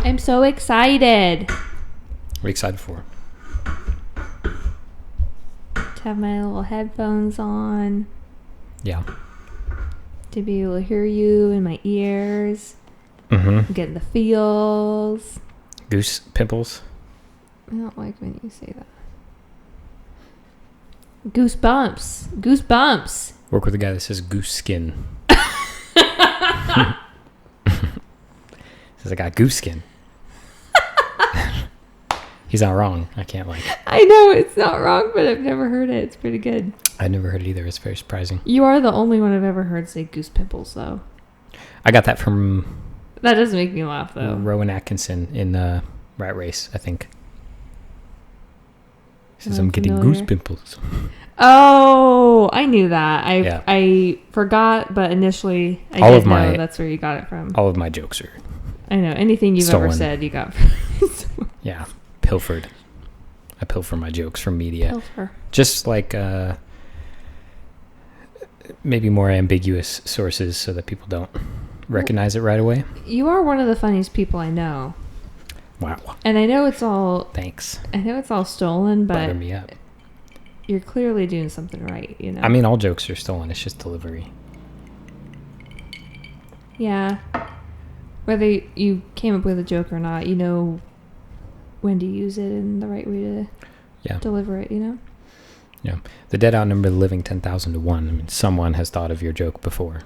I'm so excited. What are you excited for? To have my little headphones on. Yeah. To be able to hear you in my ears. Mm-hmm. Getting the feels. Goose pimples. I don't like when you say that. Goosebumps. Goosebumps. Work with a guy that says goose skin. Says I got goose skin. He's not wrong. I can't like. I know it's not wrong, but I've never heard it. It's pretty good. I never heard it either. It's very surprising. You are the only one I've ever heard say goose pimples, though. I got that from That does make me laugh, though. Rowan Atkinson in Rat Race, I think. He says, I'm I'm getting familiar. goose pimples. Oh, I knew that. Yeah. I forgot, but initially I All did of my- know that's where you got it from. All of my jokes are, I know. Anything you've ever Stolen. said, you got from yeah, pilfered. I pilfer my jokes from media. Pilfer. Just like maybe more ambiguous sources so that people don't recognize it right away. You are one of the funniest people I know. Wow. And I know it's all Thanks. stolen, but Butter me up. you're clearly doing something right, you know. I mean, all jokes are stolen. It's just delivery. Yeah. Whether you came up with a joke or not, you know when to use it and the right way to deliver it, you know? Yeah. The dead outnumber the living 10,000 to 1. I mean, someone has thought of your joke before.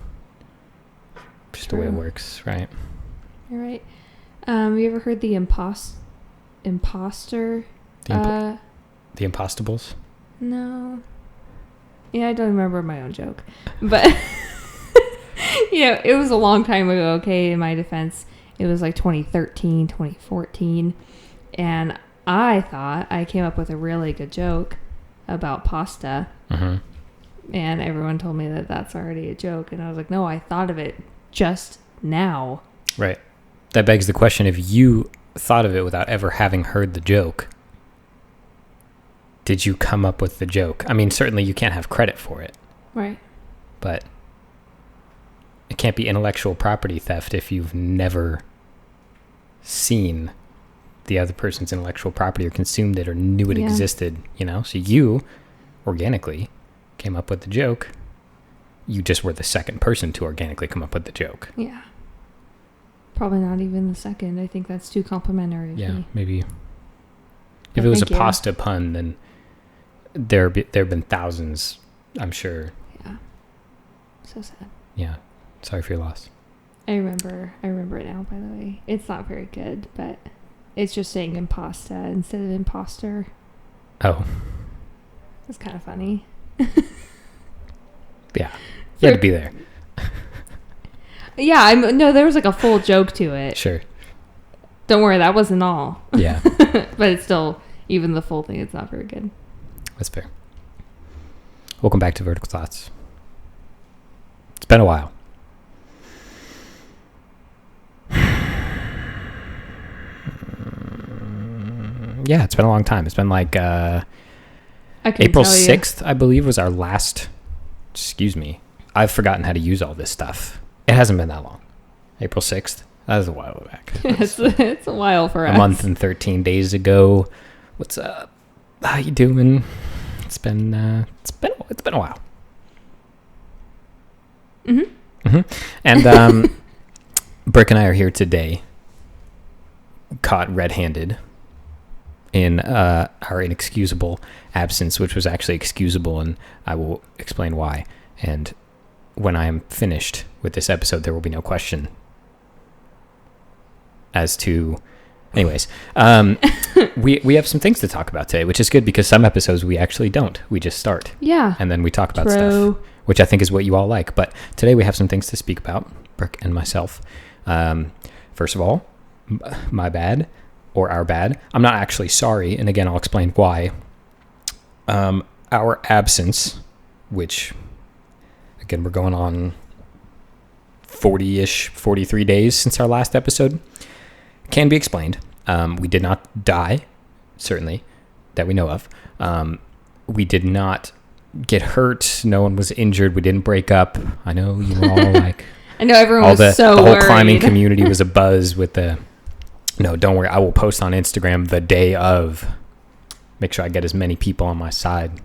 Just the way it True. works, right? You're right. You ever heard the imposter? The Impostables? No. Yeah, I don't remember my own joke. But, it was a long time ago, okay, in my defense. It was like 2013, 2014. And I thought I came up with a really good joke about pasta. Mm-hmm. And everyone told me that that's already a joke. And I was like, no, I thought of it just now. Right. That begs the question, if you thought of it without ever having heard the joke, did you come up with the joke? I mean, certainly you can't have credit for it. Right. But it can't be intellectual property theft if you've never seen the other person's intellectual property or consumed it or knew it existed, So you organically came up with the joke. You just were the second person to organically come up with the joke. Yeah. Probably not even the second. I think that's too complimentary. Yeah, maybe. But If it was a thank you. pasta pun, then there have been thousands, I'm sure. Yeah. So sad. Yeah. Sorry for your loss. I remember it now, by the way. It's not very good, but it's just saying impasta instead of imposter. Oh. It's kind of funny. Yeah. You had to be there. Yeah, no, there was like a full joke to it. Sure. Don't worry, that wasn't all. Yeah. But it's still, even the full thing, it's not very good. That's fair. Welcome back to Vertical Thoughts. It's been a while. Yeah, it's been a long time. It's been like I couldn't April tell you. 6th, I believe, was our last. Excuse me. I've forgotten how to use all this stuff. It hasn't been that long. April 6th. That was a while back. It's a while for us. A month and 13 days ago. What's up? How you doing? It's been a while. And Brooke and I are here today, caught red-handed in our inexcusable absence, which was actually excusable, and I will explain why. And when I am finished with this episode, there will be no question as to... Anyways, we have some things to talk about today, which is good because some episodes we actually don't. We just start. Yeah. And then we talk about True. stuff, which I think is what you all like. But today we have some things to speak about, Brooke and myself. First of all, my bad, or our bad. I'm not actually sorry, and again, I'll explain why. Our absence, which, again, we're going on 40-ish, 43 days since our last episode, can be explained. We did not die, certainly, that we know of. We did not get hurt. No one was injured. We didn't break up. I know you were all like... I know everyone all was the so whole worried. climbing community was abuzz with the No, don't worry. I will post on Instagram the day of. Make sure I get as many people on my side.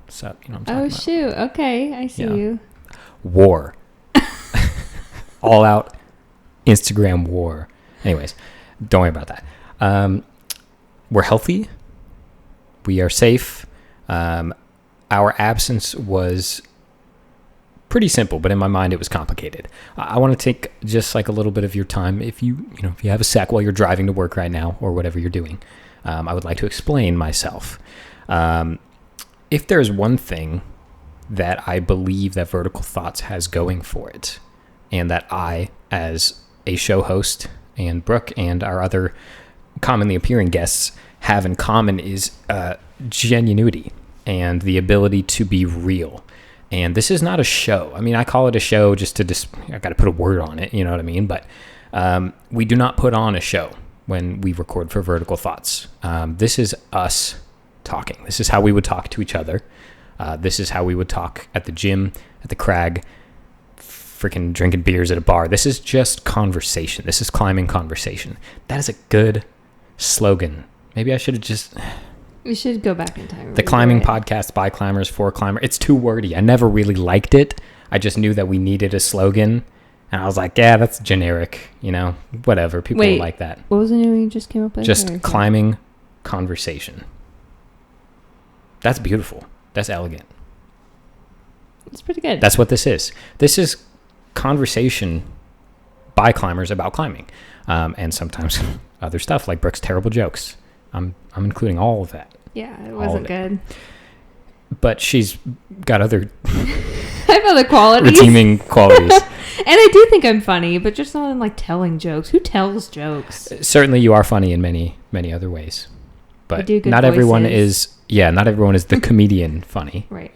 So, you know what I'm talking about. Shoot. Okay. I see you. War. All out Instagram war. Anyways, don't worry about that. We're healthy. We are safe. Our absence was pretty simple, but in my mind it was complicated. I want to take just like a little bit of your time. If you have a sec while you're driving to work right now or whatever you're doing, I would like to explain myself. If there's one thing that I believe that Vertical Thoughts has going for it, and that I, as a show host, and Brooke and our other commonly appearing guests have in common, is genuinity and the ability to be real. And this is not a show. I mean, I call it a show just to I got to put a word on it, you know what I mean? But we do not put on a show when we record for Vertical Thoughts. This is us talking. This is how we would talk to each other. This is how we would talk at the gym, at the crag, freaking drinking beers at a bar. This is just conversation. This is climbing conversation. That is a good slogan. Maybe I should have just... We should go back in time. The climbing podcast by climbers for climbers. It's too wordy. I never really liked it. I just knew that we needed a slogan. And I was like, yeah, that's generic. Whatever. People will like that. What was the new one you just came up with? Just climbing conversation. That's beautiful. That's elegant. It's pretty good. That's what this is. This is conversation by climbers about climbing. And sometimes other stuff like Brooke's terrible jokes. I'm including all of that. Yeah, it wasn't good. But she's got other... I have other qualities. Redeeming qualities. And I do think I'm funny, but just not in like telling jokes. Who tells jokes? Certainly you are funny in many, many other ways. But not everyone is... Yeah, not everyone is the comedian funny. Right.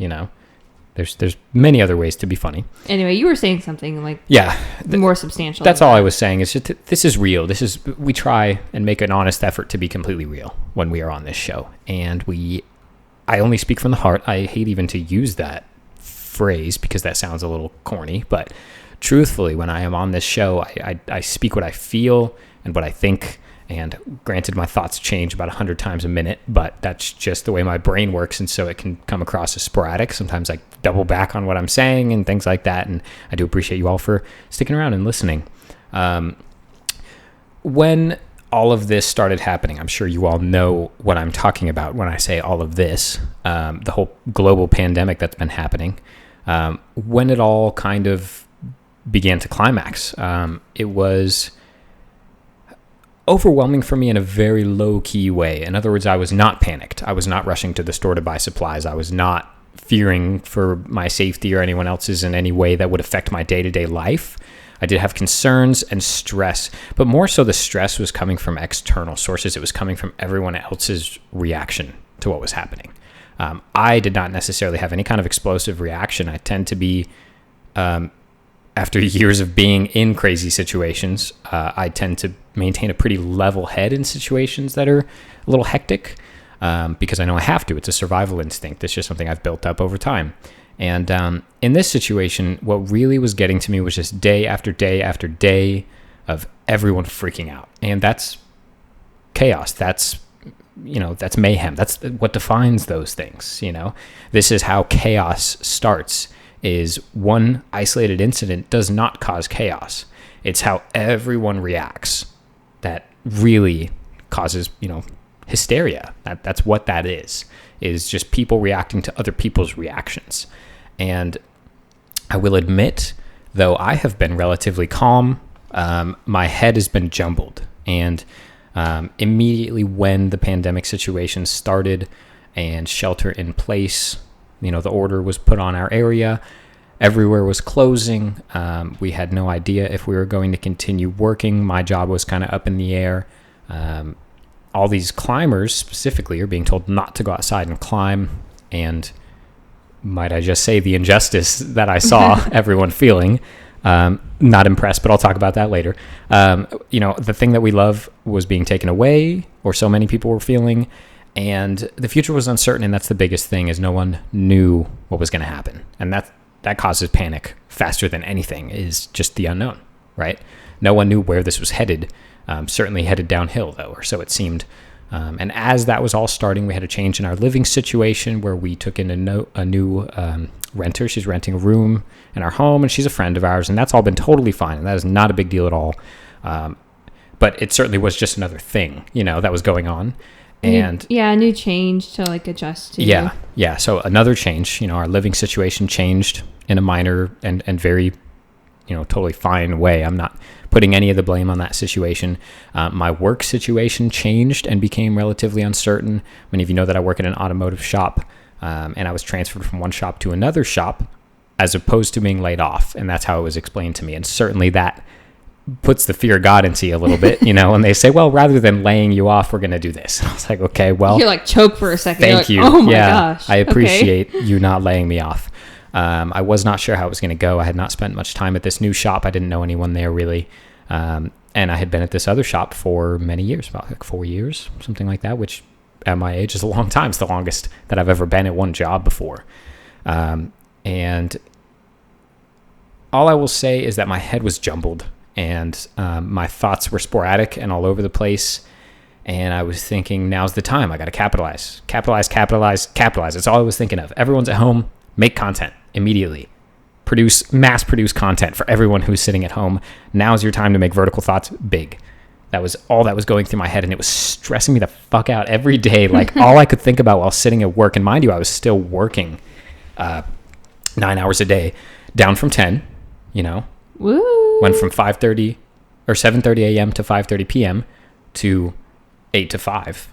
There's many other ways to be funny. Anyway, you were saying something like more substantial. That's all I was saying. Is just this is real. We try and make an honest effort to be completely real when we are on this show. And I only speak from the heart. I hate even to use that phrase because that sounds a little corny. But truthfully, when I am on this show, I speak what I feel and what I think. And granted, my thoughts change about 100 times a minute, but that's just the way my brain works. And so it can come across as sporadic. Sometimes I double back on what I'm saying and things like that. And I do appreciate you all for sticking around and listening. When all of this started happening, I'm sure you all know what I'm talking about when I say all of this, the whole global pandemic that's been happening. When it all kind of began to climax, it was overwhelming for me in a very low-key way. In other words, I was not panicked. I was not rushing to the store to buy supplies. I was not fearing for my safety or anyone else's in any way that would affect my day-to-day life. I did have concerns and stress, but more so the stress was coming from external sources. It was coming from everyone else's reaction to what was happening. I did not necessarily have any kind of explosive reaction. I tend to be... after years of being in crazy situations, I tend to maintain a pretty level head in situations that are a little hectic because I know I have to. It's a survival instinct. It's just something I've built up over time. And in this situation, what really was getting to me was just day after day after day of everyone freaking out. And that's chaos. That's mayhem. That's what defines those things. This is how chaos starts. Is one isolated incident does not cause chaos. It's how everyone reacts that really causes, hysteria. That's what that is just people reacting to other people's reactions. And I will admit, though I have been relatively calm, my head has been jumbled. And immediately when the pandemic situation started and shelter in place, the order was put on our area. Everywhere was closing. We had no idea if we were going to continue working. My job was kind of up in the air. All these climbers specifically are being told not to go outside and climb. And might I just say the injustice that I saw everyone feeling. Not impressed, but I'll talk about that later. The thing that we love was being taken away, or so many people were feeling. And the future was uncertain, and that's the biggest thing, is no one knew what was going to happen. And that causes panic faster than anything, is just the unknown, right? No one knew where this was headed. Certainly headed downhill, though, or so it seemed. And as that was all starting, we had a change in our living situation where we took in a new renter. She's renting a room in our home, and she's a friend of ours, and that's all been totally fine, and that is not a big deal at all. But it certainly was just another thing, that was going on. And a new change to like adjust to. Yeah. So another change, our living situation changed in a minor and very, totally fine way. I'm not putting any of the blame on that situation. My work situation changed and became relatively uncertain. Many of you know that I work in an automotive shop, and I was transferred from one shop to another shop as opposed to being laid off. And that's how it was explained to me. And certainly that puts the fear of God into you a little bit, when they say, well, rather than laying you off, we're going to do this. And I was like, okay, well. You're like choke for a second. Thank you. Oh my gosh. I appreciate you not laying me off. I was not sure how it was going to go. I had not spent much time at this new shop. I didn't know anyone there really. And I had been at this other shop for many years, about like 4 years, something like that, which at my age is a long time. It's the longest that I've ever been at one job before. And all I will say is that my head was jumbled. And my thoughts were sporadic and all over the place. And I was thinking, now's the time. I got to capitalize. It's all I was thinking of. Everyone's at home. Make content immediately. Mass produce content for everyone who's sitting at home. Now's your time to make Vertical Thoughts big. That was all that was going through my head. And it was stressing me the fuck out every day. Like all I could think about while sitting at work. And mind you, I was still working 9 hours a day, down from 10, Woo. Went from 5:30 or 7:30 a.m. to 5:30 p.m. to 8 to 5,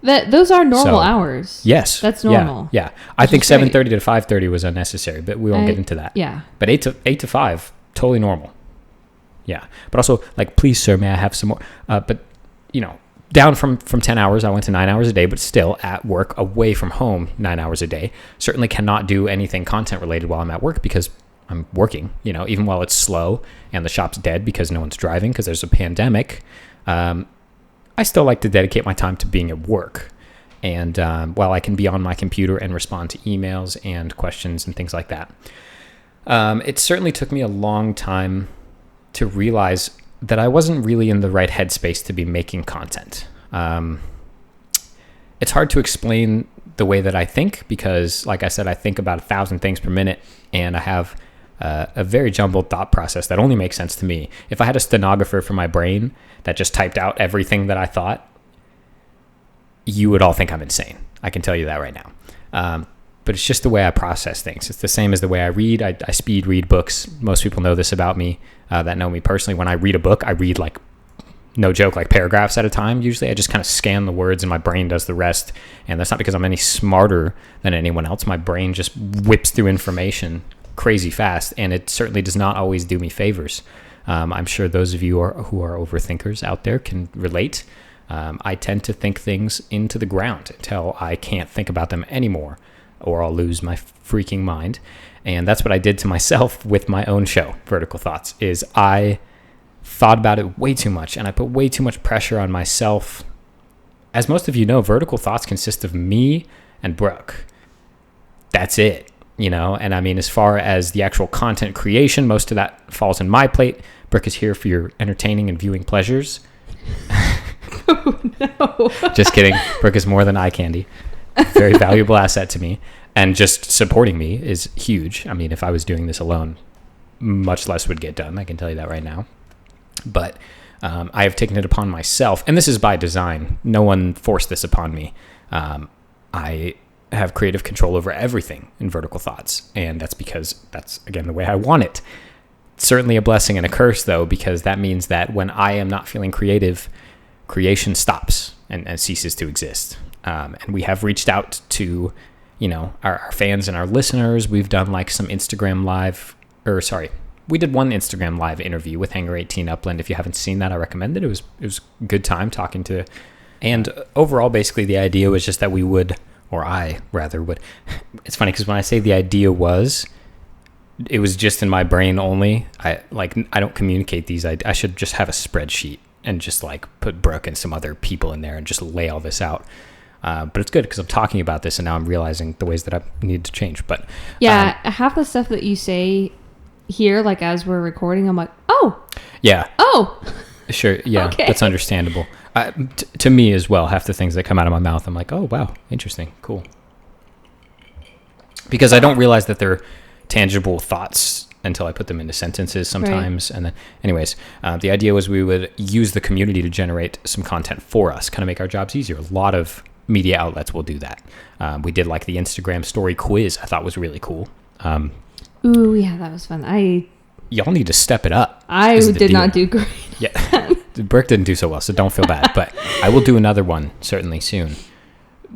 Those are normal hours. Yes. That's normal. Yeah. I think 7:30 to 5:30 was unnecessary, but we won't get into that. Yeah. But 8 to 5, totally normal. Yeah. But also, like, please, sir, may I have some more? But, down from 10 hours, I went to 9 hours a day, but still at work, away from home 9 hours a day. Certainly cannot do anything content related while I'm at work because I'm working, even while it's slow and the shop's dead because no one's driving because there's a pandemic. I still like to dedicate my time to being at work. And while I can be on my computer and respond to emails and questions and things like that. It certainly took me a long time to realize that I wasn't really in the right headspace to be making content. It's hard to explain the way that I think because, like I said, I think about 1,000 things per minute and I have a very jumbled thought process that only makes sense to me. If I had a stenographer for my brain that just typed out everything that I thought, you would all think I'm insane. I can tell you that right now. But it's just the way I process things. It's the same as the way I read. I speed read books. Most people know this about me that know me personally. When I read a book, I read like, no joke, like paragraphs at a time. Usually I just kind of scan the words and my brain does the rest. And that's not because I'm any smarter than anyone else. My brain just whips through information crazy fast, and it certainly does not always do me favors. I'm sure those of you who are overthinkers out there can relate. I tend to think things into the ground until I can't think about them anymore, or I'll lose my freaking mind. And that's what I did to myself with my own show, Vertical Thoughts, is I thought about it way too much, and I put way too much pressure on myself. As most of you know, Vertical Thoughts consist of me and Brooke. That's it. And I mean, as far as the actual content creation, most of that falls on my plate. Brooke is here for your entertaining and viewing pleasures. Oh, no. Just kidding. Brooke is more than eye candy. Very valuable asset to me. And just supporting me is huge. I mean, if I was doing this alone, much less would get done. I can tell you that right now. But I have taken it upon myself, and this is by design. No one forced this upon me. I have creative control over everything in Vertical Thoughts, and that's because that's, again, the way I want it. Certainly a blessing and a curse, though, because that means that when I am not feeling creative, creation stops and ceases to exist. And we have reached out to, our fans and our listeners. We've done like some Instagram live, we did one Instagram live interview with Hangar 18 Upland. If you haven't seen that, I recommend it. It was a good time talking to, and overall, basically the idea was just that we would, or I rather would. It's funny because when I say the idea was, it was just in my brain only. I don't communicate these. I should just have a spreadsheet and just like put Brooke and some other people in there and just lay all this out. But it's good because I'm talking about this and now I'm realizing the ways that I need to change. But yeah, half the stuff that you say here, like as we're recording, I'm like, oh, yeah, oh, Sure. Yeah, Okay. That's understandable. To me as well, half the things that come out of my mouth, I'm like, oh, wow, interesting, cool. Because I don't realize that they're tangible thoughts until I put them into sentences sometimes. Right. And then, anyways, the idea was we would use the community to generate some content for us, kind of make our jobs easier. A lot of media outlets will do that. We did like the Instagram story quiz. I thought was really cool. Ooh, yeah, that was fun. Y'all need to step it up. I did not do great. Yeah, Brooke didn't do so well, so don't feel bad. But I will do another one certainly soon.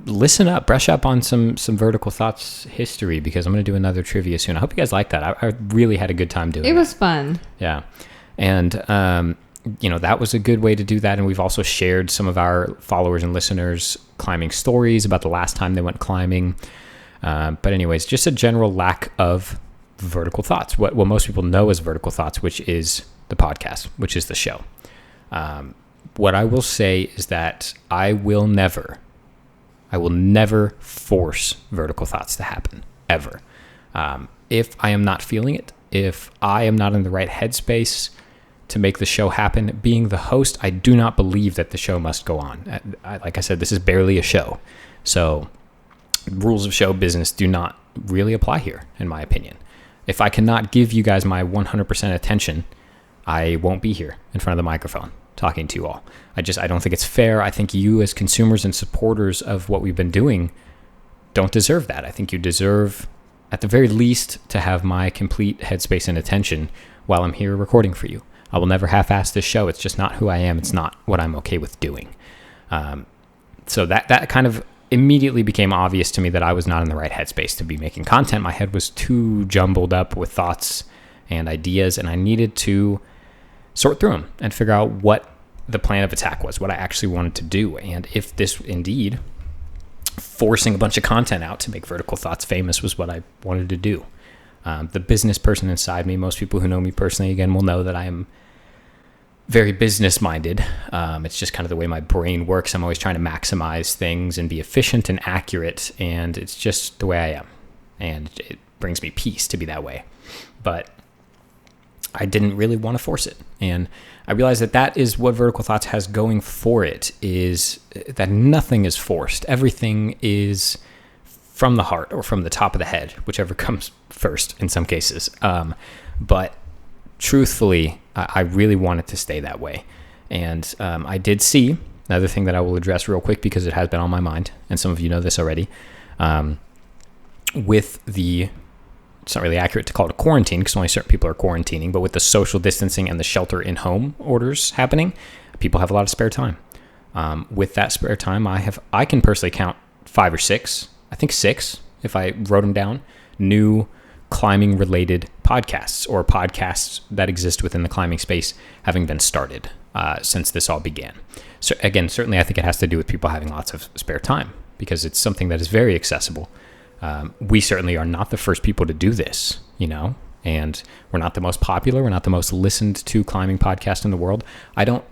Listen up, brush up on some vertical thoughts history, because I'm going to do another trivia soon. I hope you guys like that. I really had a good time doing it. It was fun. Yeah, and that was a good way to do that. And we've also shared some of our followers and listeners climbing stories about the last time they went climbing. But anyways, just a general lack of vertical thoughts. What most people know as vertical thoughts, which is the podcast, which is the show. What I will say is that I will never force vertical thoughts to happen, ever. If I am not feeling it, if I am not in the right headspace to make the show happen, being the host, I do not believe that the show must go on. Like I said, this is barely a show. So rules of show business do not really apply here, in my opinion. If I cannot give you guys my 100% attention, I won't be here in front of the microphone talking to you all. I don't think it's fair. I think you as consumers and supporters of what we've been doing don't deserve that. I think you deserve, at the very least, to have my complete headspace and attention while I'm here recording for you. I will never half-ass this show. It's just not who I am. It's not what I'm okay with doing. So that kind of immediately became obvious to me that I was not in the right headspace to be making content. My head was too jumbled up with thoughts and ideas, and I needed to sort through them and figure out what the plan of attack was, what I actually wanted to do. And if this indeed forcing a bunch of content out to make Vertical Thoughts famous was what I wanted to do. The business person inside me, most people who know me personally, again, will know that I am very business-minded. It's just kind of the way my brain works. I'm always trying to maximize things and be efficient and accurate, and it's just the way I am. And it brings me peace to be that way. But I didn't really want to force it. And I realized that is what Vertical Thoughts has going for it, is that nothing is forced. Everything is from the heart or from the top of the head, whichever comes first in some cases. But truthfully, I really want it to stay that way. And I did see another thing that I will address real quick because it has been on my mind, and some of you know this already, with the... It's not really accurate to call it a quarantine because only certain people are quarantining, but with the social distancing and the shelter in home orders happening, people have a lot of spare time. With that spare time, I can personally count 5 or 6, I think 6, if I wrote them down, new climbing related podcasts or podcasts that exist within the climbing space having been started since this all began. So again, certainly I think it has to do with people having lots of spare time because it's something that is very accessible. We certainly are not the first people to do this, and we're not the most popular. We're not the most listened to climbing podcast in the world. I don't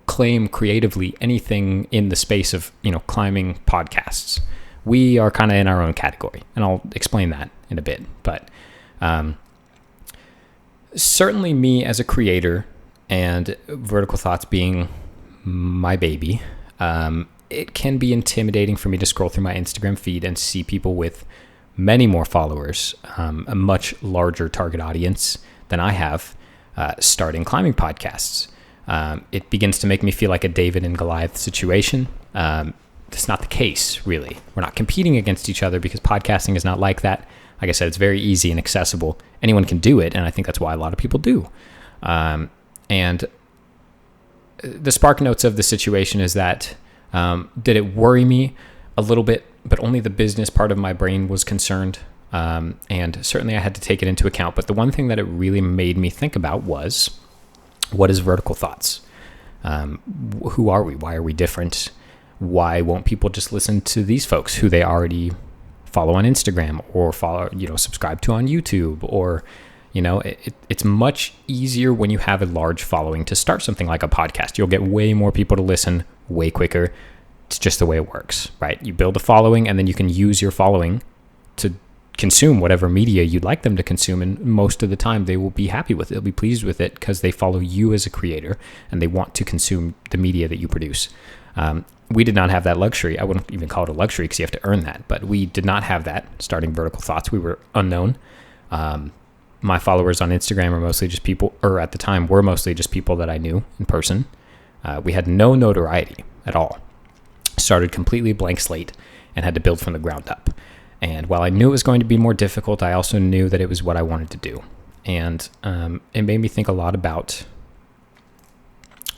claim creatively anything in the space of, climbing podcasts. We are kind of in our own category, and I'll explain that in a bit. But certainly me as a creator and Vertical Thoughts being my baby, it can be intimidating for me to scroll through my Instagram feed and see people with many more followers, a much larger target audience than I have, starting climbing podcasts. It begins to make me feel like a David and Goliath situation. That's not the case, really. We're not competing against each other because podcasting is not like that. Like I said, it's very easy and accessible. Anyone can do it, and I think that's why a lot of people do. And the spark notes of the situation is that did it worry me a little bit, but only the business part of my brain was concerned. And certainly I had to take it into account. But the one thing that it really made me think about was, what is Vertical Thoughts? Who are we? Why are we different? Why won't people just listen to these folks who they already follow on Instagram or subscribe to on YouTube? Or, it's much easier when you have a large following to start something like a podcast. You'll get way more people to listen way quicker. It's just the way it works, right? You build a following and then you can use your following to consume whatever media you'd like them to consume, and most of the time they will be happy with it. They'll be pleased with it because they follow you as a creator and they want to consume the media that you produce. We did not have that luxury. I wouldn't even call it a luxury because you have to earn that, but we did not have that starting Vertical Thoughts. We were unknown. My followers on Instagram are mostly just people, or at the time were mostly just people that I knew in person. We had no notoriety at all. Started completely blank slate and had to build from the ground up. And while I knew it was going to be more difficult, I also knew that it was what I wanted to do. And it made me think a lot about,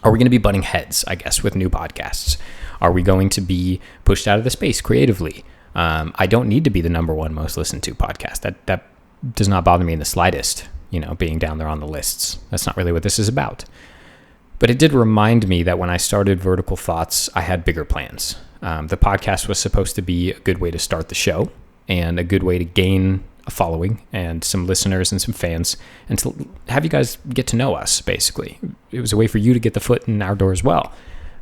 are we going to be butting heads, I guess, with new podcasts? Are we going to be pushed out of the space creatively? I don't need to be the number one most listened to podcast. That does not bother me in the slightest, being down there on the lists. That's not really what this is about. But it did remind me that when I started Vertical Thoughts, I had bigger plans. The podcast was supposed to be a good way to start the show and a good way to gain a following and some listeners and some fans and to have you guys get to know us, basically. It was a way for you to get the foot in our door as well.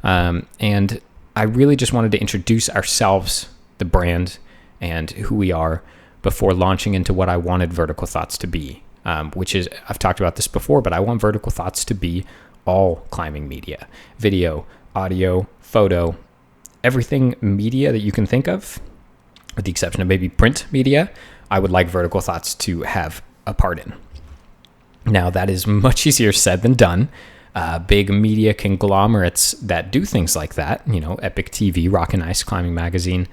And I really just wanted to introduce ourselves, the brand, and who we are before launching into what I wanted Vertical Thoughts to be, which is, I've talked about this before, but I want Vertical Thoughts to be all climbing media, video, audio, photo, everything media that you can think of, with the exception of maybe print media, I would like Vertical Thoughts to have a part in. Now, that is much easier said than done. Big media conglomerates that do things like that, Epic TV, Rock and Ice Climbing Magazine,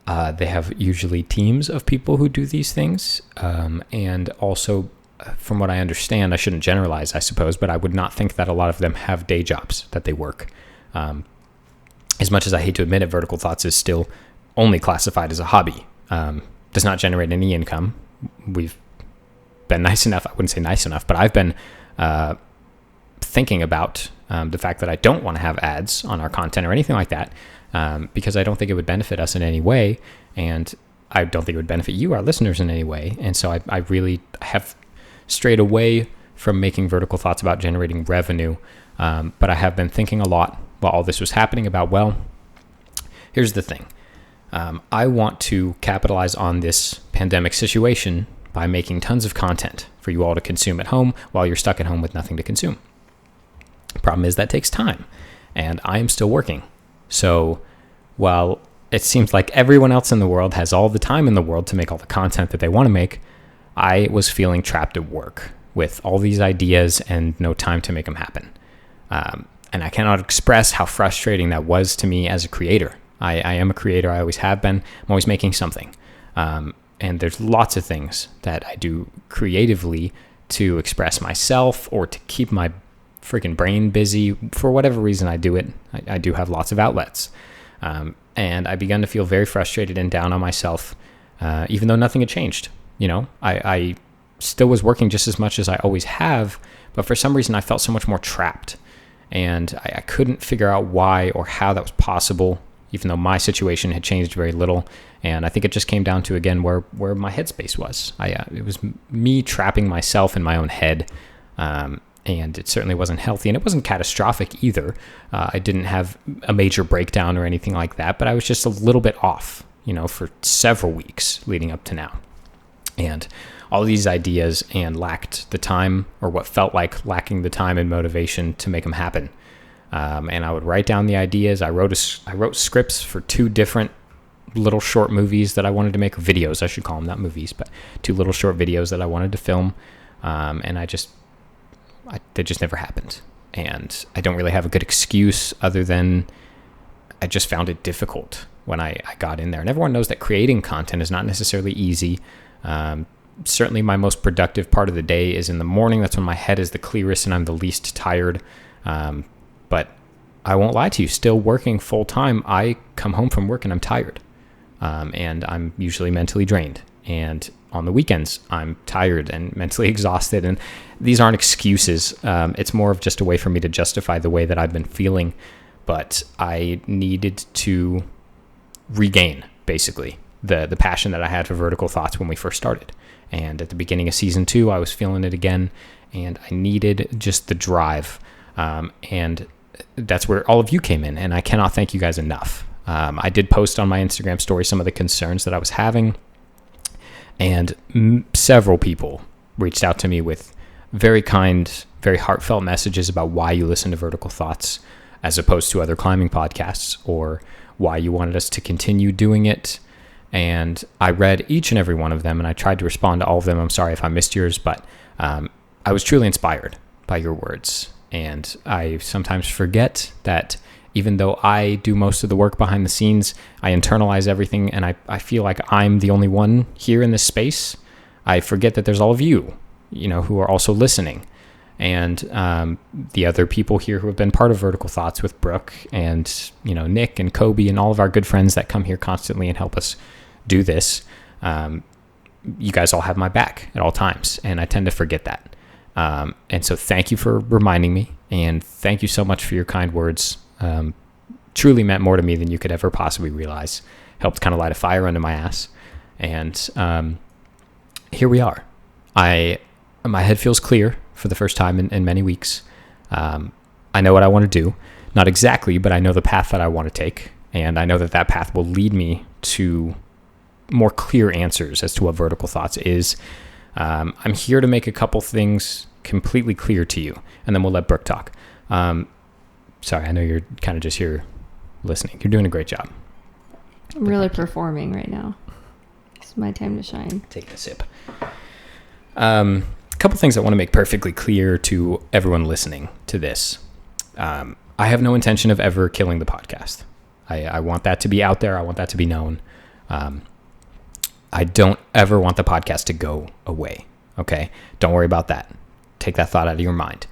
they have usually teams of people who do these things. And also, from what I understand, I shouldn't generalize, I suppose, but I would not think that a lot of them have day jobs that they work. As much as I hate to admit it, Vertical Thoughts is still only classified as a hobby. Does not generate any income. We've been nice enough, I wouldn't say nice enough, but I've been thinking about the fact that I don't want to have ads on our content or anything like that, because I don't think it would benefit us in any way, and I don't think it would benefit you, our listeners, in any way. And so I really have strayed away from making Vertical Thoughts about generating revenue, but I have been thinking a lot while all this was happening about, well, here's the thing. I want to capitalize on this pandemic situation by making tons of content for you all to consume at home while you're stuck at home with nothing to consume. Problem is that takes time, and I am still working. So while it seems like everyone else in the world has all the time in the world to make all the content that they want to make, I was feeling trapped at work with all these ideas and no time to make them happen. And I cannot express how frustrating that was to me as a creator. I am a creator. I always have been. I'm always making something. And there's lots of things that I do creatively to express myself or to keep my freaking brain busy. For whatever reason I do it, I do have lots of outlets. And I began to feel very frustrated and down on myself, even though nothing had changed. I still was working just as much as I always have, but for some reason I felt so much more trapped. And I couldn't figure out why or how that was possible, even though my situation had changed very little. And I think it just came down to, again, where my headspace was. It was me trapping myself in my own head, and it certainly wasn't healthy, and it wasn't catastrophic either. I didn't have a major breakdown or anything like that, but I was just a little bit off, for several weeks leading up to now. And all these ideas, and lacked the time, or what felt like lacking the time and motivation to make them happen. And I would write down the ideas. I wrote scripts for 2 different little short movies that I wanted to make, or videos, I should call them, not movies, but 2 little short videos that I wanted to film. And they just never happened. And I don't really have a good excuse other than I just found it difficult when I got in there. And everyone knows that creating content is not necessarily easy. Certainly my most productive part of the day is in the morning. That's when my head is the clearest and I'm the least tired. But I won't lie to you, still working full time, I come home from work and I'm tired. And I'm usually mentally drained. And on the weekends, I'm tired and mentally exhausted. And these aren't excuses. It's more of just a way for me to justify the way that I've been feeling. But I needed to regain, basically, the passion that I had for Vertical Thoughts when we first started. And at the beginning of season 2, I was feeling it again. And I needed just the drive. And that's where all of you came in. And I cannot thank you guys enough. I did post on my Instagram story some of the concerns that I was having. And several people reached out to me with very kind, very heartfelt messages about why you listen to Vertical Thoughts as opposed to other climbing podcasts, or why you wanted us to continue doing it. And I read each and every one of them, and I tried to respond to all of them. I'm sorry if I missed yours, but I was truly inspired by your words. And I sometimes forget that even though I do most of the work behind the scenes, I internalize everything, and I feel like I'm the only one here in this space. I forget that there's all of you, who are also listening. And the other people here who have been part of Vertical Thoughts with Brooke and, Nick and Kobe and all of our good friends that come here constantly and help us do this. You guys all have my back at all times, and I tend to forget that. And so thank you for reminding me, and thank you so much for your kind words. Truly meant more to me than you could ever possibly realize. Helped kind of light a fire under my ass. And here we are. My head feels clear for the first time in many weeks. I know what I want to do. Not exactly, but I know the path that I want to take. And I know that path will lead me to more clear answers as to what Vertical Thoughts is. I'm here to make a couple things completely clear to you, and then we'll let Brooke talk. Sorry, I know you're kind of just here listening. You're doing a great job. I'm really performing right now. It's my time to shine. Taking a sip. A couple things I want to make perfectly clear to everyone listening to this. I have no intention of ever killing the podcast. I want that to be out there. I want that to be known. I don't ever want the podcast to go away. Okay? Don't worry about that. Take that thought out of your mind.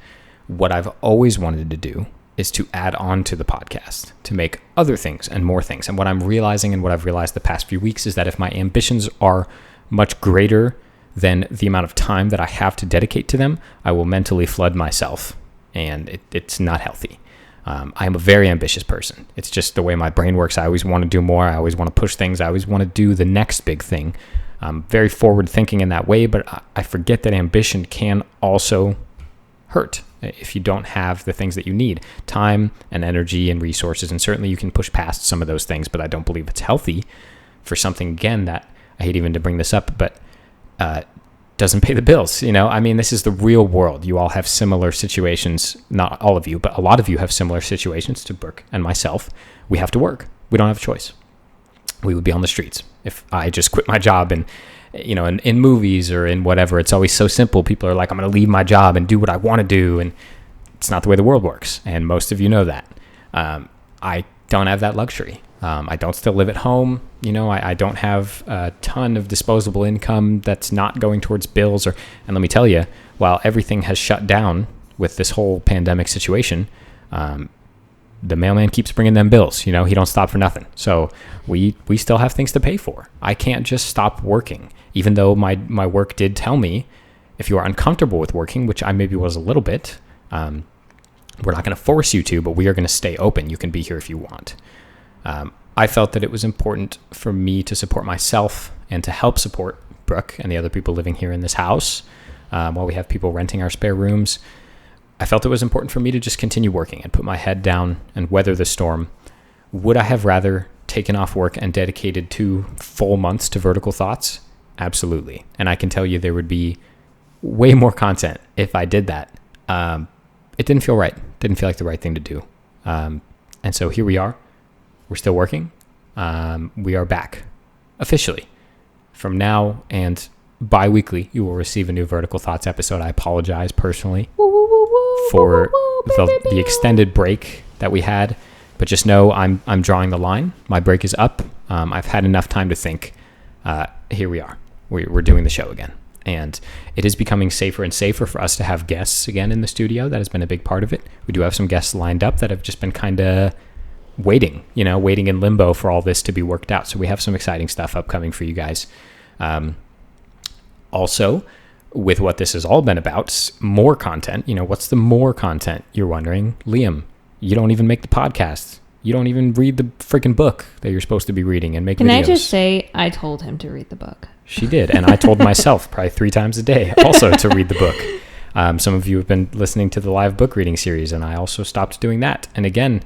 What I've always wanted to do is to add on to the podcast, to make other things and more things. And what I'm realizing, and what I've realized the past few weeks, is that if my ambitions are much greater than the amount of time that I have to dedicate to them, I will mentally flood myself, and it's not healthy. I am a very ambitious person. It's just the way my brain works. I always want to do more. I always want to push things. I always want to do the next big thing. I'm very forward thinking in that way, but I forget that ambition can also hurt if you don't have the things that you need, time and energy and resources. And certainly you can push past some of those things, but I don't believe it's healthy for something, again, that I hate even to bring this up, but doesn't pay the bills. This is the real world. You all have similar situations. Not all of you, but a lot of you have similar situations to Brooke and myself. We have to work. We don't have a choice. We would be on the streets if I just quit my job. And in movies or in whatever, it's always so simple. People are like, I'm going to leave my job and do what I want to do. And it's not the way the world works. And most of you know that. I don't have that luxury. I don't still live at home. I don't have a ton of disposable income that's not going towards bills. And let me tell you, while everything has shut down with this whole pandemic situation, the mailman keeps bringing them bills. He don't stop for nothing. So we still have things to pay for. I can't just stop working, even though my work did tell me, if you are uncomfortable with working, which I maybe was a little bit, we're not going to force you to, but we are going to stay open. You can be here if you want. I felt that it was important for me to support myself and to help support Brooke and the other people living here in this house while we have people renting our spare rooms. I felt it was important for me to just continue working and put my head down and weather the storm. Would I have rather taken off work and dedicated 2 full months to Vertical Thoughts? Absolutely. And I can tell you there would be way more content if I did that. It didn't feel right. Didn't feel like the right thing to do. And so here we are. We're still working. We are back officially. From now and bi-weekly, you will receive a new Vertical Thoughts episode. I apologize personally for the extended break that we had, but just know I'm drawing the line. My break is up. I've had enough time to think. Here we are. We're doing the show again. And it is becoming safer and safer for us to have guests again in the studio. That has been a big part of it. We do have some guests lined up that have just been kind of waiting in limbo for all this to be worked out. So we have some exciting stuff upcoming for you guys. Also, with what this has all been about, more content. What's the more content, you're wondering? Liam, you don't even make the podcast. You don't even read the freaking book that you're supposed to be reading and make videos. Can I just say, I told him to read the book. She did. And I told myself probably 3 times a day also to read the book. Some of you have been listening to the live book reading series, and I also stopped doing that. And again,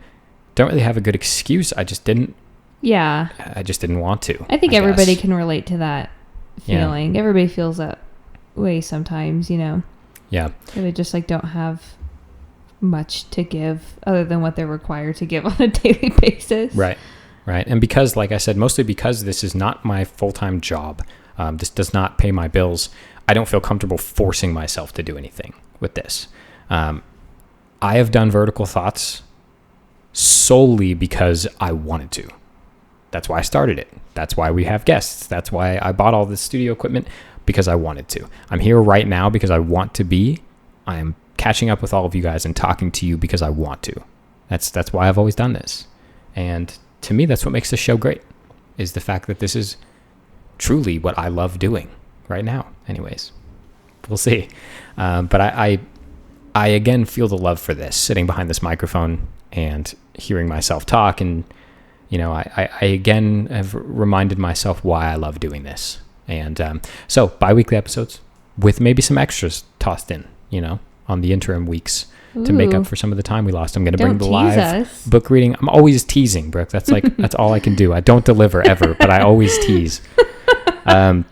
don't really have a good excuse. I just didn't. Yeah. I just didn't want to. I think everybody can relate to that. feeling. Everybody feels that way sometimes, you know. Yeah. They just like don't have much to give other than what they're required to give on a daily basis. Right. And because, like I said, mostly because this is not my full-time job, this does not pay my bills, I don't feel comfortable forcing myself to do anything with this. I have done Vertical Thoughts solely because I wanted to. That's why I started it. That's why we have guests. That's why I bought all this studio equipment, because I wanted to. I'm here right now because I want to be. I am catching up with all of you guys and talking to you because I want to. That's why I've always done this. And to me, that's what makes this show great, is the fact that this is truly what I love doing right now. Anyways, we'll see. But I again feel the love for this, sitting behind this microphone and hearing myself talk. And, you know, I again have reminded myself why I love doing this. And so bi-weekly episodes with maybe some extras tossed in, you know, on the interim weeks. Ooh. To make up for some of the time we lost. I'm going to bring the live book reading. I'm always teasing, Brooke. That's that's all I can do. I don't deliver ever, but I always tease. I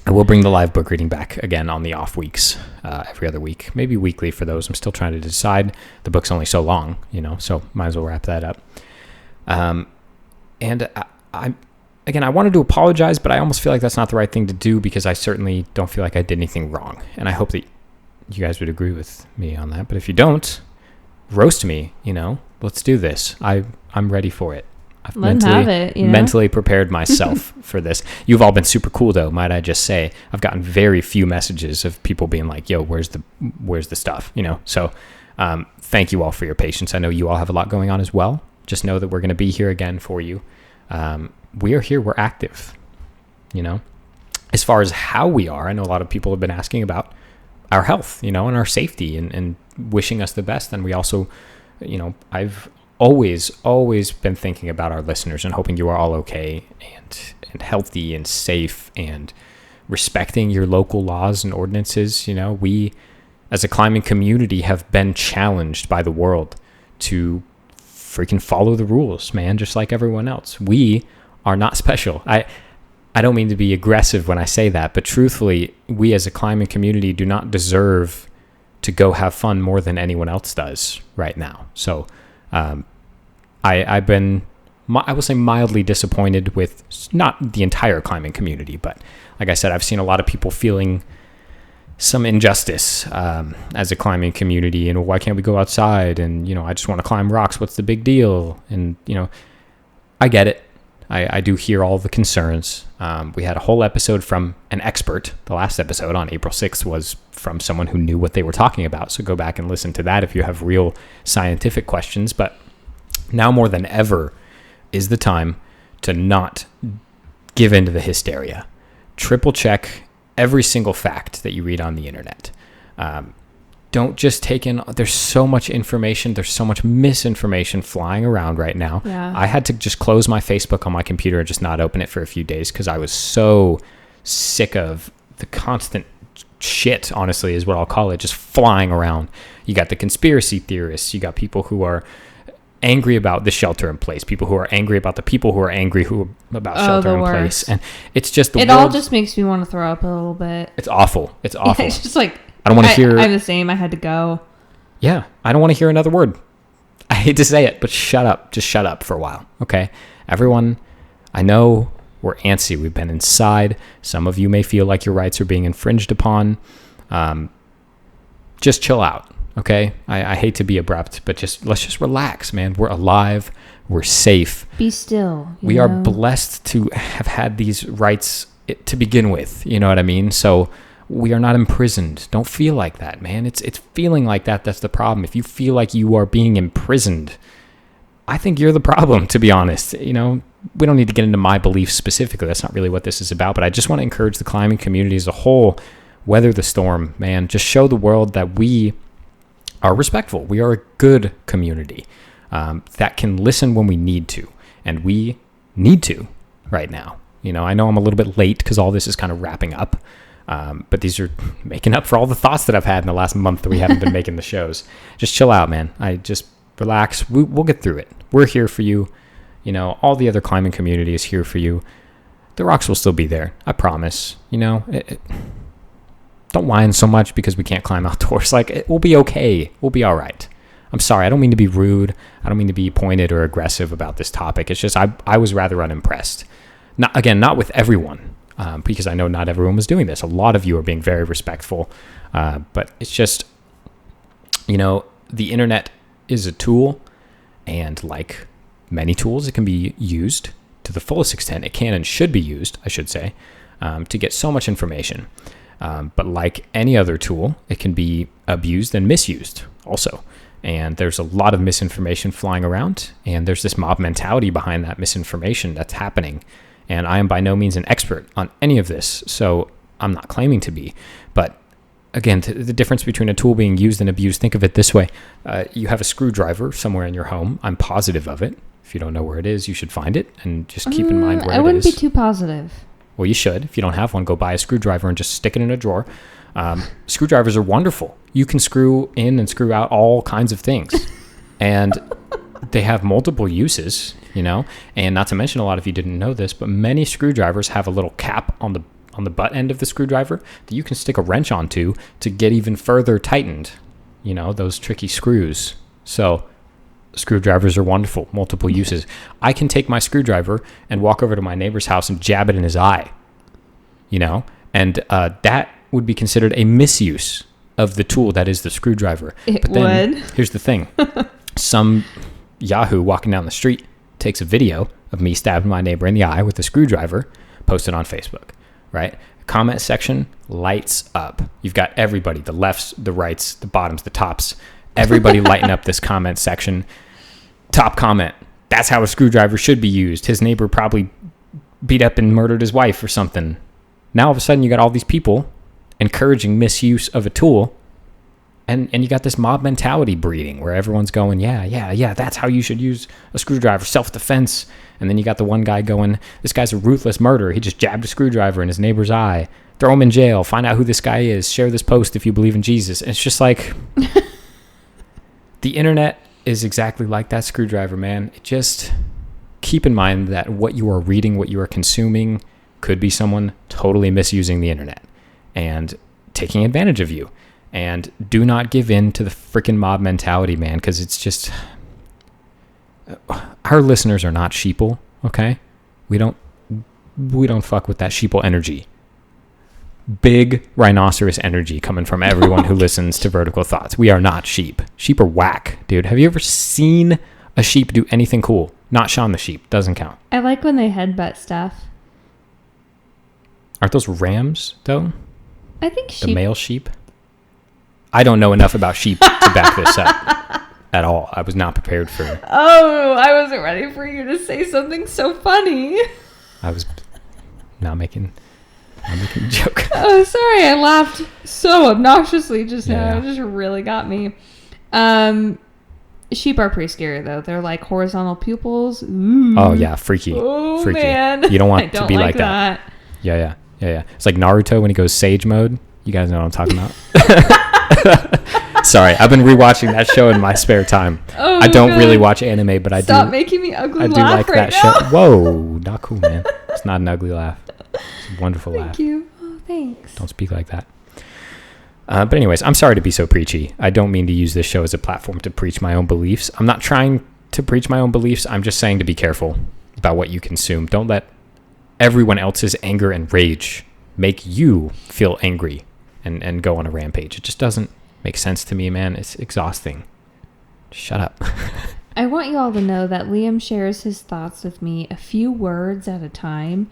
will bring the live book reading back again on the off weeks, every other week, maybe weekly for those. I'm still trying to decide. The book's only so long, you know, so might as well wrap that up. And I wanted to apologize, but I almost feel like that's not the right thing to do, because I certainly don't feel like I did anything wrong. And I hope that you guys would agree with me on that. But if you don't, roast me, you know, let's do this. I'm ready for it. I've mentally prepared myself for this. You've all been super cool, though, might I just say. I've gotten very few messages of people being like, yo, where's the stuff, you know? So thank you all for your patience. I know you all have a lot going on as well. Just know that we're going to be here again for you. We are here. We're active, you know. As far as how we are, I know a lot of people have been asking about our health, you know, and our safety, and wishing us the best. And we also, you know, I've always been thinking about our listeners and hoping you are all okay and healthy and safe and respecting your local laws and ordinances. You know, we as a climbing community have been challenged by the world to freaking follow the rules, man, just like everyone else. We are not special. I don't mean to be aggressive when I say that, but truthfully, we as a climbing community do not deserve to go have fun more than anyone else does right now. So I've been, I will say, mildly disappointed with not the entire climbing community, but like I said, I've seen a lot of people feeling some injustice as a climbing community, and why can't we go outside? And, you know, I just want to climb rocks. What's the big deal? And, you know, I get it. I do hear all the concerns. We had a whole episode from an expert. The last episode on April 6th was from someone who knew what they were talking about. So go back and listen to that if you have real scientific questions. But now more than ever is the time to not give in to the hysteria. Triple check every single fact that you read on the internet. Don't just take in, there's so much information, there's so much misinformation flying around right now. Yeah. I had to just close my Facebook on my computer and just not open it for a few days because I was so sick of the constant shit, honestly, is what I'll call it, just flying around. You got the conspiracy theorists, you got people who are angry about the shelter in place, people who are angry about the people who are angry about shelter in place. And it's just it all just makes me want to throw up a little bit. It's awful. It's awful. It's just like, I don't want to hear. I'm the same. I had to go. Yeah. I don't want to hear another word. I hate to say it, but shut up. Just shut up for a while. Okay. Everyone, I know we're antsy. We've been inside. Some of you may feel like your rights are being infringed upon. Just chill out. Okay. I hate to be abrupt, but let's just relax, man. We're alive. We're safe. Be still. We are blessed to have had these rights to begin with. You know what I mean? So we are not imprisoned. Don't feel like that, man. It's feeling like that. That's the problem. If you feel like you are being imprisoned, I think you're the problem, to be honest. You know, we don't need to get into my beliefs specifically. That's not really what this is about. But I just want to encourage the climbing community as a whole, weather the storm, man. Just show the world that we are respectful. We are a good community that can listen when we need to. And we need to right now. You know, I know I'm a little bit late because all this is kind of wrapping up. But these are making up for all the thoughts that I've had in the last month that we haven't been making the shows. Just chill out, man. I just relax. We'll get through it. We're here for you. You know, all the other climbing community is here for you. The rocks will still be there. I promise. Don't whine so much because we can't climb outdoors. Like, we'll be okay. We'll be all right. I'm sorry. I don't mean to be rude. I don't mean to be pointed or aggressive about this topic. It's just I was rather unimpressed. Not with everyone, because I know not everyone was doing this. A lot of you are being very respectful. But it's just, the internet is a tool. And like many tools, it can be used to the fullest extent. It can and should be used, I should say, to get so much information. But like any other tool, it can be abused and misused also. And there's a lot of misinformation flying around, and there's this mob mentality behind that misinformation that's happening. And I am by no means an expert on any of this, so I'm not claiming to be. But again, the difference between a tool being used and abused, think of it this way. You have a screwdriver somewhere in your home. I'm positive of it. If you don't know where it is, you should find it and just keep in mind where it is. I wouldn't be too positive. Well, you should. If you don't have one, go buy a screwdriver and just stick it in a drawer. Screwdrivers are wonderful. You can screw in and screw out all kinds of things. And they have multiple uses, and not to mention, a lot of you didn't know this, but many screwdrivers have a little cap on the butt end of the screwdriver that you can stick a wrench onto to get even further tightened, those tricky screws. So screwdrivers are wonderful, multiple uses. I can take my screwdriver and walk over to my neighbor's house and jab it in his eye, and that would be considered a misuse of the tool that is the screwdriver. But then, here's the thing. Some Yahoo walking down the street takes a video of me stabbing my neighbor in the eye with a screwdriver, posted on Facebook, right? Comment section lights up. You've got everybody, the lefts, the rights, the bottoms, the tops, everybody lighting up this comment section. Top comment: that's how a screwdriver should be used. His neighbor probably beat up and murdered his wife or something. Now all of a sudden you got all these people encouraging misuse of a tool, and you got this mob mentality breeding where everyone's going, yeah, that's how you should use a screwdriver, self-defense. And then you got the one guy going, this guy's a ruthless murderer. He just jabbed a screwdriver in his neighbor's eye. Throw him in jail. Find out who this guy is. Share this post if you believe in Jesus. And it's just like, the internet is exactly like that screwdriver, man. Just keep in mind that what you are reading, what you are consuming, could be someone totally misusing the internet and taking advantage of you. And do not give in to the freaking mob mentality, man, because it's just... Our listeners are not sheeple, okay? We don't fuck with that sheeple energy. Big rhinoceros energy coming from everyone who listens to Vertical Thoughts. We are not sheep. Sheep are whack, dude. Have you ever seen a sheep do anything cool? Not Shaun the Sheep. Doesn't count. I like when they headbutt stuff. Aren't those rams, though? I think sheep. The male sheep? I don't know enough about sheep to back this up at all. I was not prepared for... Oh, I wasn't ready for you to say something so funny. I was not making a joke. Oh, sorry. I laughed so obnoxiously just now. Yeah. It just really got me. Sheep are pretty scary, though. They're like horizontal pupils. Ooh. Oh, yeah. Freaky. Oh, freaky. Man. You don't want to be like that. Yeah. It's like Naruto when he goes sage mode. You guys know what I'm talking about? Sorry, I've been rewatching that show in my spare time. Oh, I don't really watch anime, but Stop making me ugly I do laugh like right that now. show. Whoa, not cool, man. It's not an ugly laugh. It's a wonderful laugh. Thank you. Oh, thanks. Don't speak like that. But anyways, I'm sorry to be so preachy. I don't mean to use this show as a platform to preach my own beliefs. I'm not trying to preach my own beliefs. I'm just saying to be careful about what you consume. Don't let everyone else's anger and rage make you feel angry and go on a rampage. It just doesn't make sense to me, man. It's exhausting. Shut up. I want you all to know that Liam shares his thoughts with me a few words at a time.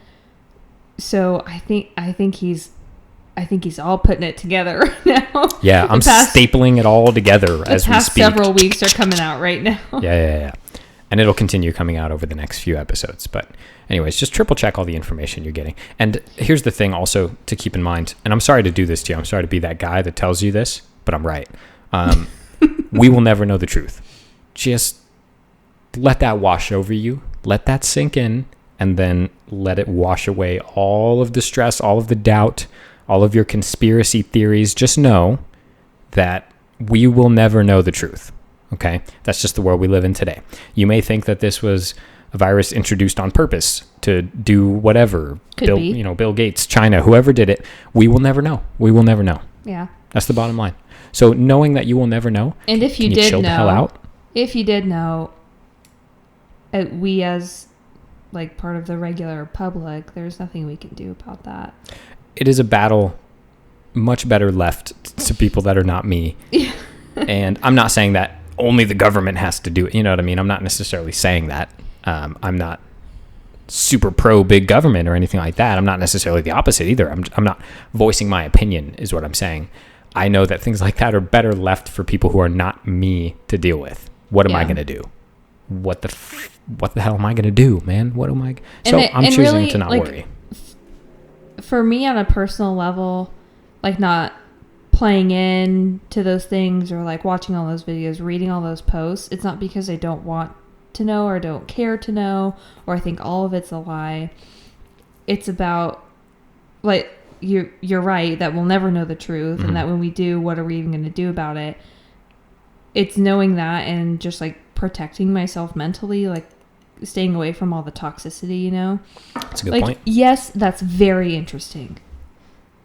So I think he's all putting it together right now. Yeah, I'm stapling it all together as we speak. Several weeks are coming out right now. Yeah. And it'll continue coming out over the next few episodes. But anyways, just triple check all the information you're getting. And here's the thing also to keep in mind, and I'm sorry to do this to you. I'm sorry to be that guy that tells you this, but I'm right. We will never know the truth. Just let that wash over you. Let that sink in, and then let it wash away all of the stress, all of the doubt, all of your conspiracy theories. Just know that we will never know the truth. Okay? That's just the world we live in today. You may think that this was a virus introduced on purpose to do whatever. Bill Gates, China, whoever did it. We will never know. We will never know. Yeah. That's the bottom line. So knowing that you will never know, and if you can did chill the hell know, out? If you did know, we as like part of the regular public, there's nothing we can do about that. It is a battle much better left to people that are not me. And I'm not saying that only the government has to do it. You know what I mean? I'm not necessarily saying that. I'm not super pro big government or anything like that. I'm not necessarily the opposite either. I'm not voicing my opinion is what I'm saying. I know that things like that are better left for people who are not me to deal with. What am I going to do? What the hell am I going to do, man? What am I? I'm choosing really, to not worry. For me, on a personal level, like not playing in to those things or like watching all those videos, reading all those posts, it's not because I don't want to know or don't care to know or I think all of it's a lie. It's about, like, you're right that we'll never know the truth, and that when we do, what are we even going to do about it? It's knowing that and just like protecting myself mentally, like staying away from all the toxicity, you know? That's a good point. Yes, that's very interesting.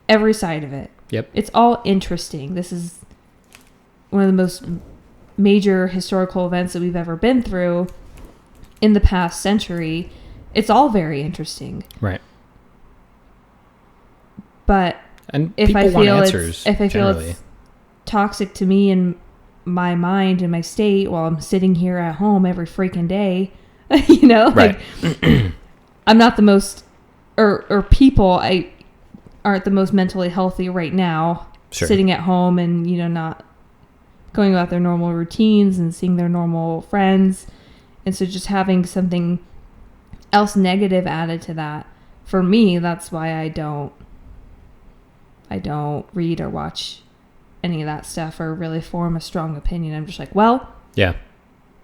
Every side of it. Yep. It's all interesting. This is one of the most major historical events that we've ever been through in the past century. It's all very interesting. Right. But and if I feel generally. it's toxic to me and my mind and my state while I'm sitting here at home every freaking day, you know, right. like I'm not the most, or people aren't the most mentally healthy right now, sitting at home and, you know, not going about their normal routines and seeing their normal friends. And so just having something else negative added to that, for me, that's why I don't read or watch any of that stuff or really form a strong opinion. I'm just like, well, yeah,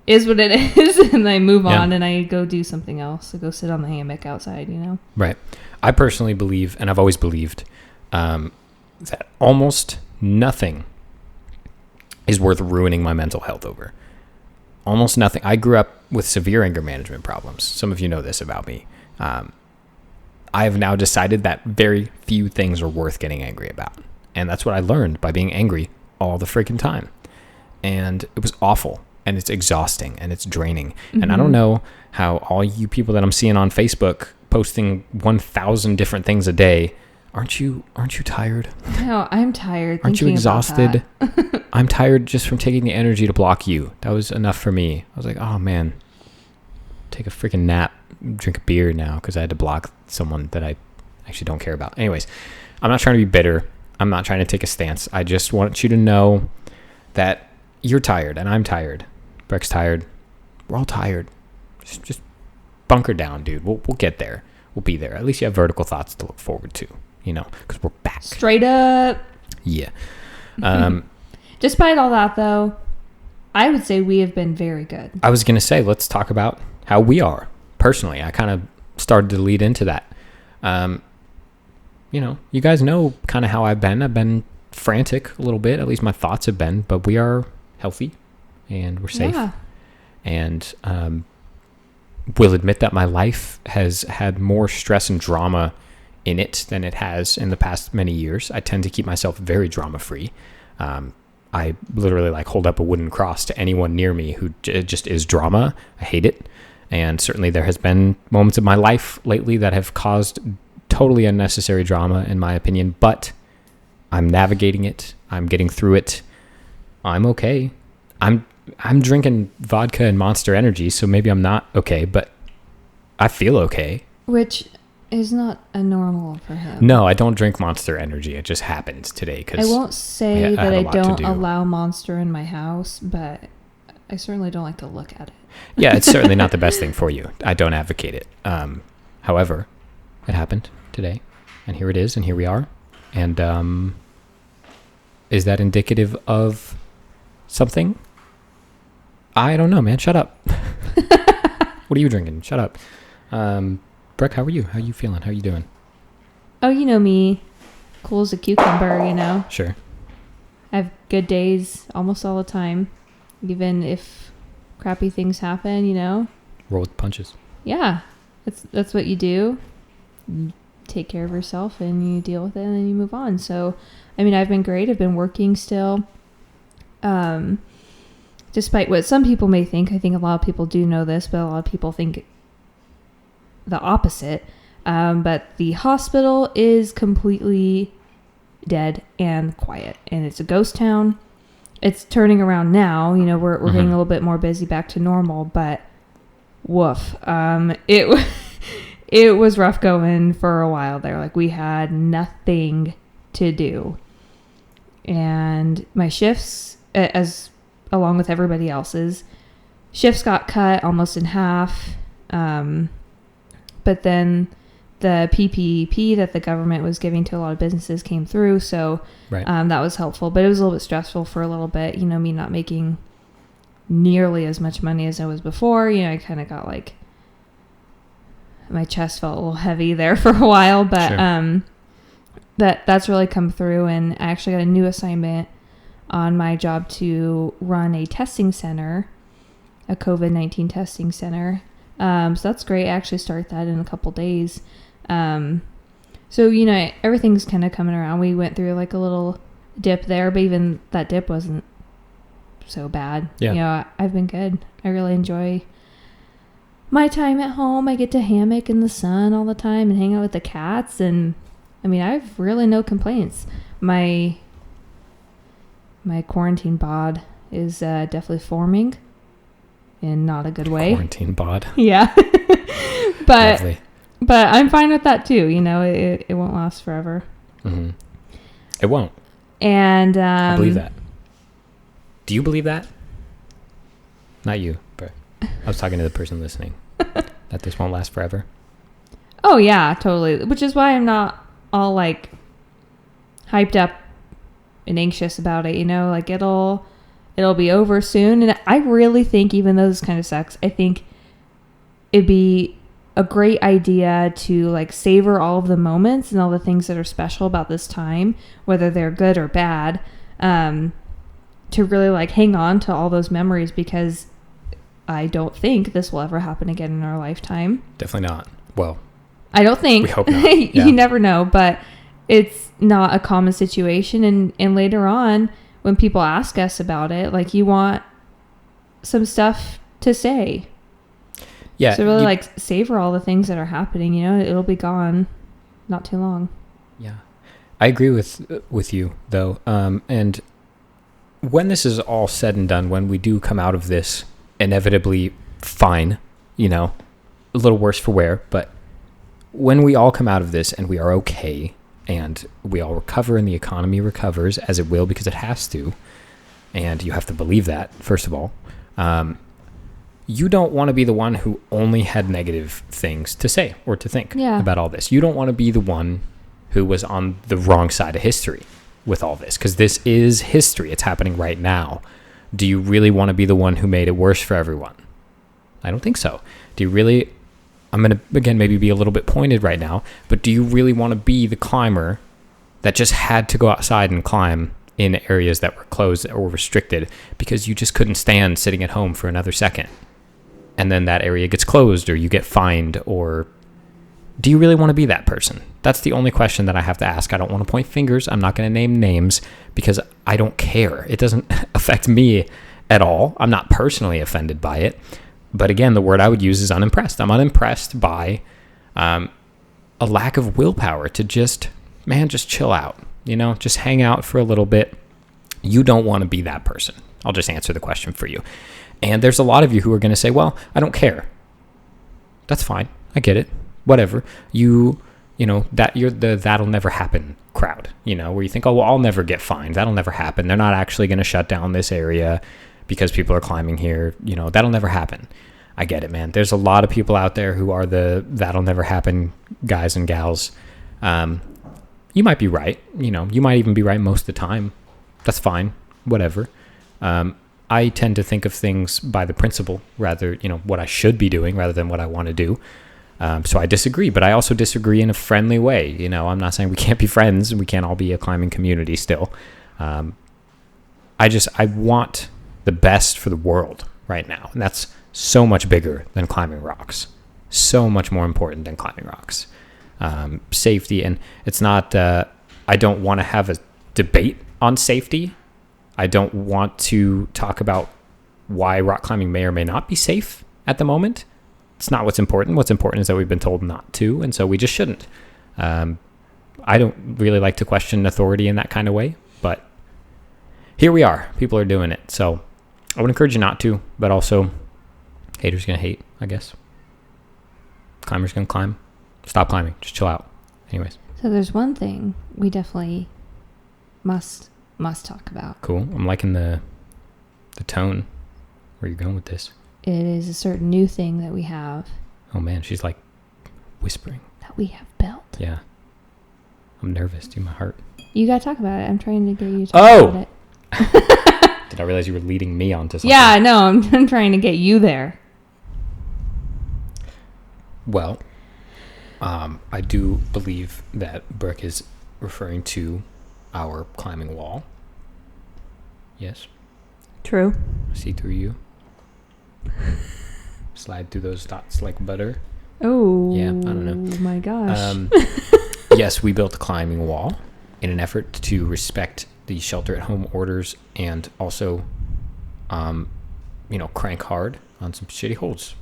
is what it is. And I move on and I go do something else. I go sit on the hammock outside, you know? Right. I personally believe, and I've always believed, that almost nothing is worth ruining my mental health over. Almost nothing. I grew up with severe anger management problems. Some of you know this about me. I have now decided that very few things are worth getting angry about. And that's what I learned by being angry all the freaking time. And it was awful. And it's exhausting. And it's draining. Mm-hmm. And I don't know how all you people that I'm seeing on Facebook posting 1,000 different things a day, aren't you tired? No, I'm tired. Aren't you exhausted? I'm tired just from taking the energy to block you. That was enough for me. I was like, oh man, take a freaking nap, drink a beer now because I had to block someone that I actually don't care about. Anyways, I'm not trying to be bitter. I'm not trying to take a stance. I just want you to know that you're tired and I'm tired. Breck's tired. We're all tired. Just bunker down, dude. We'll get there. We'll be there. At least you have vertical thoughts to look forward to, you know, because we're back. Straight up. Yeah. Despite all that, though, I would say we have been very good. I was going to say, let's talk about how we are personally. I kind of started to lead into that. You know, you guys know kind of how I've been. I've been frantic a little bit. At least my thoughts have been. But we are healthy and we're safe. Yeah. And will admit that my life has had more stress and drama in it than it has in the past many years. I tend to keep myself very drama-free. I literally like hold up a wooden cross to anyone near me who just is drama. I hate it. And certainly there has been moments of my life lately that have caused totally unnecessary drama, in my opinion, but I'm navigating it. I'm getting through it. I'm okay. I'm drinking vodka and Monster Energy, so maybe I'm not okay, but I feel okay. Which is not a normal for him. No, I don't drink Monster Energy. It just happened today. I won't say that I don't allow Monster in my house, but I certainly don't like to look at it. Yeah, it's certainly not the best thing for you. I don't advocate it. However, it happened today, and here it is, and here we are. And is that indicative of something? I don't know, man. Shut up. What are you drinking? Shut up. Brooke, how are you? How are you feeling? How are you doing? Oh, you know me. Cool as a cucumber, you know? Sure. I have good days almost all the time. Even if crappy things happen, you know? Roll with punches. yeah, that's what you do. You take care of yourself and you deal with it and then you move on. So, I mean, I've been great. I've been working still. Despite what some people may think, I think a lot of people do know this, but a lot of people think the opposite. But the hospital is completely dead and quiet, and it's a ghost town. It's turning around now. You know, we're getting a little bit more busy, back to normal, but woof. It was rough going for a while there. Like, we had nothing to do, and my shifts, along with everybody else's shifts, got cut almost in half. But then the PPP that the government was giving to a lot of businesses came through. So that was helpful, but it was a little bit stressful for a little bit, you know, me not making nearly as much money as I was before. You know, I kind of got like, my chest felt a little heavy there for a while, but sure. That's really come through. And I actually got a new assignment on my job to run a testing center, a COVID-19 testing center. So that's great. I actually start that in a couple days. So, you know, everything's kind of coming around. We went through like a little dip there, but even that dip wasn't so bad. Yeah. You know, I've been good. I really enjoy my time at home. I get to hammock in the sun all the time and hang out with the cats. And I mean, I've really no complaints. My quarantine bod is definitely forming in not a good way. Quarantine bod. Yeah. Lovely. But I'm fine with that too. You know, it won't last forever. Mm-hmm. It won't. And I believe that. Do you believe that? Not you, but I was talking to the person listening. That this won't last forever. Oh yeah, totally. Which is why I'm not all like hyped up and anxious about it. You know, like it'll be over soon. And I really think, even though this kind of sucks, I think it'd be a great idea to like savor all of the moments and all the things that are special about this time, whether they're good or bad, to really like hang on to all those memories, because I don't think this will ever happen again in our lifetime. Definitely not. Well, I don't think. We hope not. Yeah. You never know, but it's not a common situation. And later on, when people ask us about it, like, you want some stuff to say. Yeah. So really like savor all the things that are happening, you know, it'll be gone not too long. Yeah. I agree with you though. And when this is all said and done, when we do come out of this inevitably fine, you know, a little worse for wear, but when we all come out of this and we are okay and we all recover and the economy recovers, as it will, because it has to, and you have to believe that, first of all, you don't want to be the one who only had negative things to say or to think about all this. You don't want to be the one who was on the wrong side of history with all this, because this is history. It's happening right now. Do you really want to be the one who made it worse for everyone? I don't think so. Do you really... I'm going to, again, maybe be a little bit pointed right now, but do you really want to be the climber that just had to go outside and climb in areas that were closed or restricted because you just couldn't stand sitting at home for another second? And then that area gets closed or you get fined, or do you really want to be that person? That's the only question that I have to ask. I don't want to point fingers. I'm not going to name names because I don't care. It doesn't affect me at all. I'm not personally offended by it. But again, the word I would use is unimpressed. I'm unimpressed by a lack of willpower to just chill out, you know, just hang out for a little bit. You don't want to be that person. I'll just answer the question for you. And there's a lot of you who are going to say, well, I don't care. That's fine. I get it. Whatever. You know, that you're the that'll never happen crowd, you know, where you think, oh, well, I'll never get fined. That'll never happen. They're not actually going to shut down this area because people are climbing here. You know, that'll never happen. I get it, man. There's a lot of people out there who are the that'll never happen guys and gals. You might be right. You know, you might even be right most of the time. That's fine. Whatever. I tend to think of things by the principle, rather, you know, what I should be doing rather than what I want to do. So I disagree, but I also disagree in a friendly way. You know, I'm not saying we can't be friends and we can't all be a climbing community still. I want the best for the world right now. And that's so much bigger than climbing rocks. so much more important than climbing rocks. Safety, and it's not, I don't want to have a debate on safety. I don't want to talk about why rock climbing may or may not be safe at the moment. It's not what's important. What's important is that we've been told not to, and so we just shouldn't. I don't really like to question authority in that kind of way, but here we are. People are doing it. So I would encourage you not to, but also haters going to hate, I guess. Climbers going to climb. Stop climbing. Just chill out. Anyways. So there's one thing we definitely must talk about. Cool. I'm liking the tone. Where are you going with this? It is a certain new thing that we have. Oh man, she's like whispering. That we have built. Yeah. I'm nervous, dude. My heart. You gotta talk about it. I'm trying to get you to talk about it. Did I realize you were leading me onto something? Yeah, no, I'm trying to get you there. Well, I do believe that Brooke is referring to our climbing wall. Yes. True. See through you. Slide through those dots like butter. Oh. Yeah, I don't know. Oh my gosh. Yes, we built a climbing wall in an effort to respect the shelter-at-home orders and also, crank hard on some shitty holds.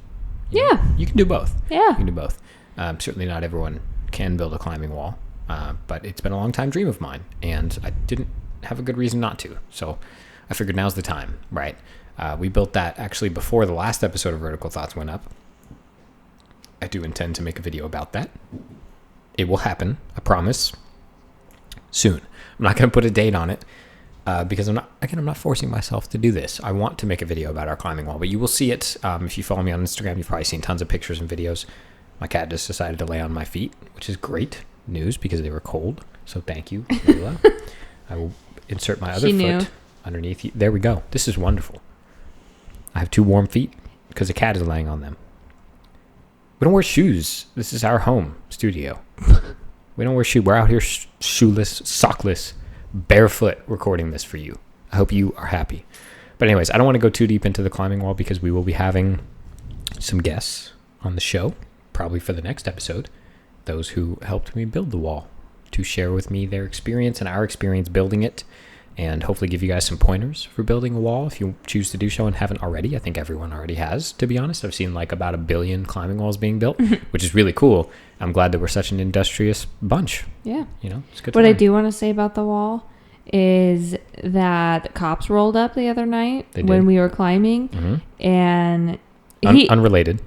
You can do both. Yeah. You can do both. Certainly not everyone can build a climbing wall, but it's been a long time dream of mine, and I didn't have a good reason not to. So I figured now's the time, right? We built that actually before the last episode of Vertical Thoughts went up. I do intend to make a video about that. It will happen, I promise, soon. I'm not going to put a date on it because I'm not forcing myself to do this. I want to make a video about our climbing wall, but you will see it. If you follow me on Instagram, you've probably seen tons of pictures and videos. My cat just decided to lay on my feet, which is great news because they were cold. So thank you, Leila. I will insert my other foot underneath you. There we go. This is wonderful. I have 2 warm feet because the cat is laying on them. We don't wear shoes. This is our home studio. We don't wear shoes. We're out here shoeless, sockless, barefoot recording this for you. I hope you are happy. But anyways, I don't want to go too deep into the climbing wall because we will be having some guests on the show, probably for the next episode, those who helped me build the wall, to share with me their experience and our experience building it, and hopefully give you guys some pointers for building a wall if you choose to do so and haven't already. I think everyone already has, to be honest. I've seen like about 1 billion climbing walls being built, which is really cool. I'm glad that we're such an industrious bunch. Yeah. It's good. What I do want to say about the wall is that the cops rolled up the other night when we were climbing, and unrelated.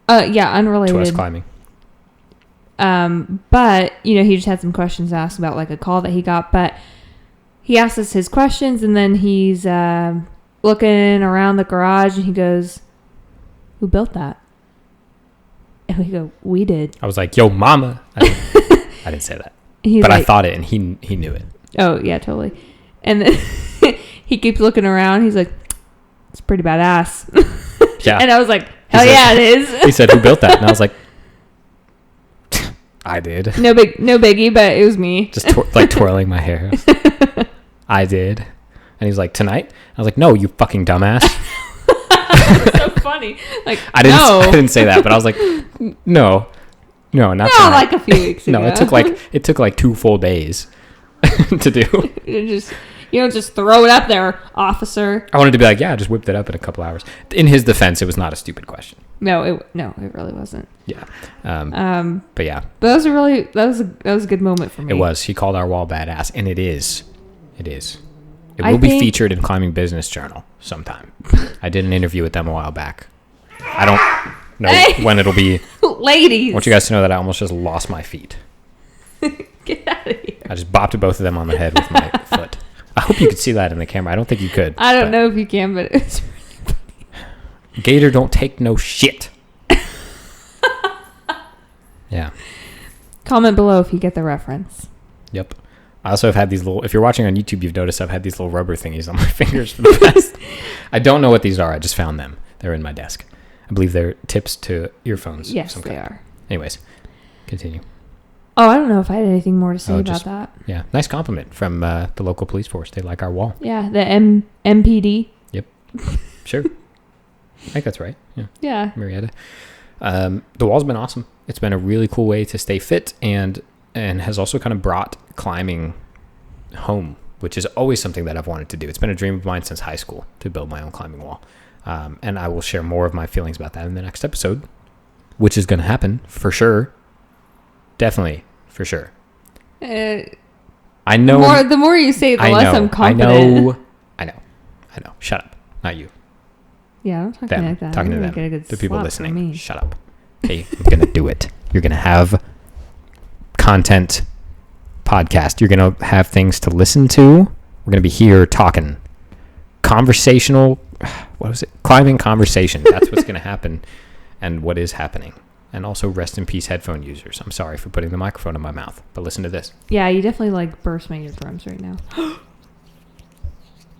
Unrelated to us climbing. But he just had some questions asked about like a call that he got, but he asked us his questions, and then he's looking around the garage, and he goes, "Who built that?" And we go, "We did." I was like, "Yo, mama." I didn't say that, but I thought it, and he knew it. Oh yeah, totally. And then he keeps looking around. He's like, "It's pretty badass." Yeah. And I was like, "Hell yeah, it is." He said, "Who built that?" And I was like, "I did." No biggie, but it was me. Just twirling my hair. I did. And he's like, "Tonight?" I was like, "No, you fucking dumbass." That's so funny. Like, I didn't say that, but I was like, no, not tonight. Like a few weeks ago. No, it took like 2 full days to do. You don't just throw it up there, officer. I wanted to be like, yeah, I just whipped it up in a couple hours. In his defense, it was not a stupid question. No, it really wasn't. Yeah. But yeah. But that was a good moment for me. It was. He called our wall badass, and it is. It is. It will be featured in Climbing Business Journal sometime. I did an interview with them a while back. I don't know when it'll be. Ladies. I want you guys to know that I almost just lost my feet. Get out of here. I just bopped both of them on the head with my foot. I hope you could see that in the camera. I don't think you could. I don't know if you can, but it's really funny. Gator don't take no shit. Yeah. Comment below if you get the reference. Yep. I also have had these little, if you're watching on YouTube, you've noticed I've had these little rubber thingies on my fingers for the past. I don't know what these are. I just found them. They're in my desk. I believe they're tips to earphones. Yes, they are. Anyways, continue. Oh, I don't know if I had anything more to say about that. Yeah. Nice compliment from the local police force. They like our wall. Yeah. The MPD. Yep. Sure. I think that's right. Yeah. Yeah. Marietta. The wall's been awesome. It's been a really cool way to stay fit and has also kind of brought climbing home, which is always something that I've wanted to do. It's been a dream of mine since high school to build my own climbing wall. And I will share more of my feelings about that in the next episode, which is going to happen for sure. Definitely, for sure. I know. The more you say, the less I'm confident. I know. Shut up. Not you. Yeah, I'm talking them. like that. Talking to them. Get a good The people slap listening. from me. Shut up. Okay, I'm going to do it. You're going to have content podcast. You're going to have things to listen to. We're going to be here talking. Conversational. What was it? Climbing conversation. That's what's going to happen and what is happening. And also rest in peace headphone users. I'm sorry for putting the microphone in my mouth, but listen to this. Yeah, you definitely like burst my eardrums right now.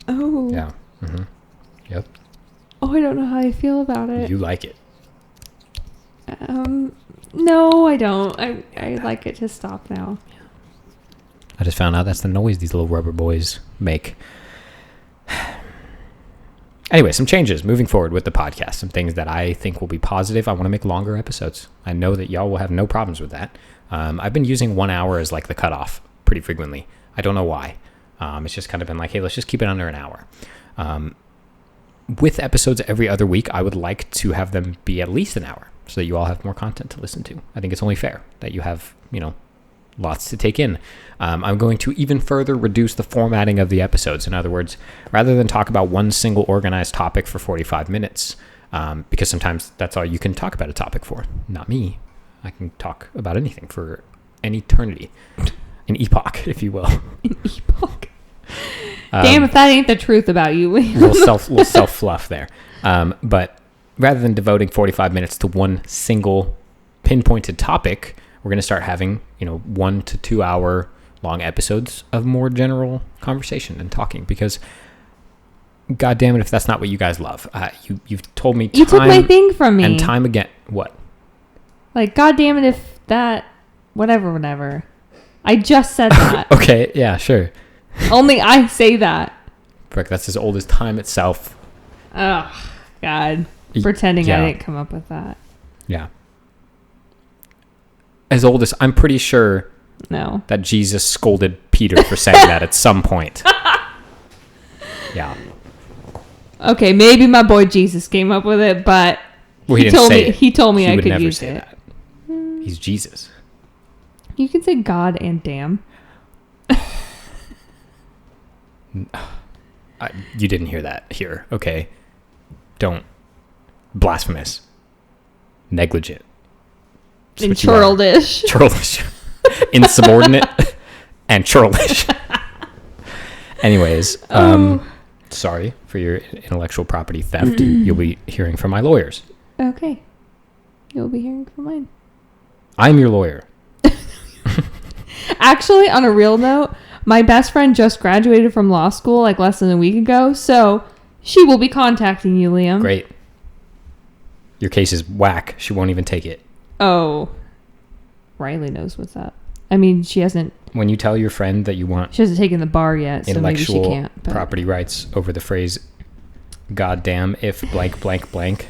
Oh. Yeah. Mm-hmm. Yep. Oh, I don't know how I feel about it. You like it. No, I don't. I like it to stop now. I just found out that's the noise these little rubber boys make. Anyway, some changes moving forward with the podcast. Some things that I think will be positive. I want to make longer episodes. I know that y'all will have no problems with that. I've been using 1 hour as like the cutoff pretty frequently. I don't know why. It's just kind of been like, hey, let's just keep it under an hour. With episodes every other week, I would like to have them be at least an hour so that you all have more content to listen to. I think it's only fair that you have, lots to take in. I'm going to even further reduce the formatting of the episodes. In other words, rather than talk about one single organized topic for 45 minutes, because sometimes that's all you can talk about a topic for. Not me. I can talk about anything for an eternity. An epoch, if you will. An epoch. Damn, if that ain't the truth about you. little self fluff there. But rather than devoting 45 minutes to one single pinpointed topic, we're going to start having, 1 to 2 hour long episodes of more general conversation and talking, because God damn it, if that's not what you guys love. You've told me you took my thing from me. And time again. What? Like, God damn it, if that, whatever. I just said that. Okay. Yeah, sure. Only I say that. Brooke, that's as old as time itself. Oh, God. Pretending I didn't come up with that. Yeah. As old as, I'm pretty sure that Jesus scolded Peter for saying that at some point. Yeah. Okay, maybe my boy Jesus came up with it, but he told me I could use it. That. He's Jesus. You can say God and damn. You didn't hear that here. Okay. Don't. Blasphemous. Negligent. And churlish. Churlish. Insubordinate and churlish. Anyways, sorry for your intellectual property theft. You'll be hearing from my lawyers. Okay. You'll be hearing from mine. I'm your lawyer. Actually, on a real note, my best friend just graduated from law school like less than a week ago, so she will be contacting you, Liam. Great. Your case is whack. She won't even take it. Oh. Riley knows what's up. I mean, she hasn't... When you tell your friend that you want... She hasn't taken the bar yet, so maybe she can't. Intellectual property rights over the phrase, goddamn, if blank, blank, blank,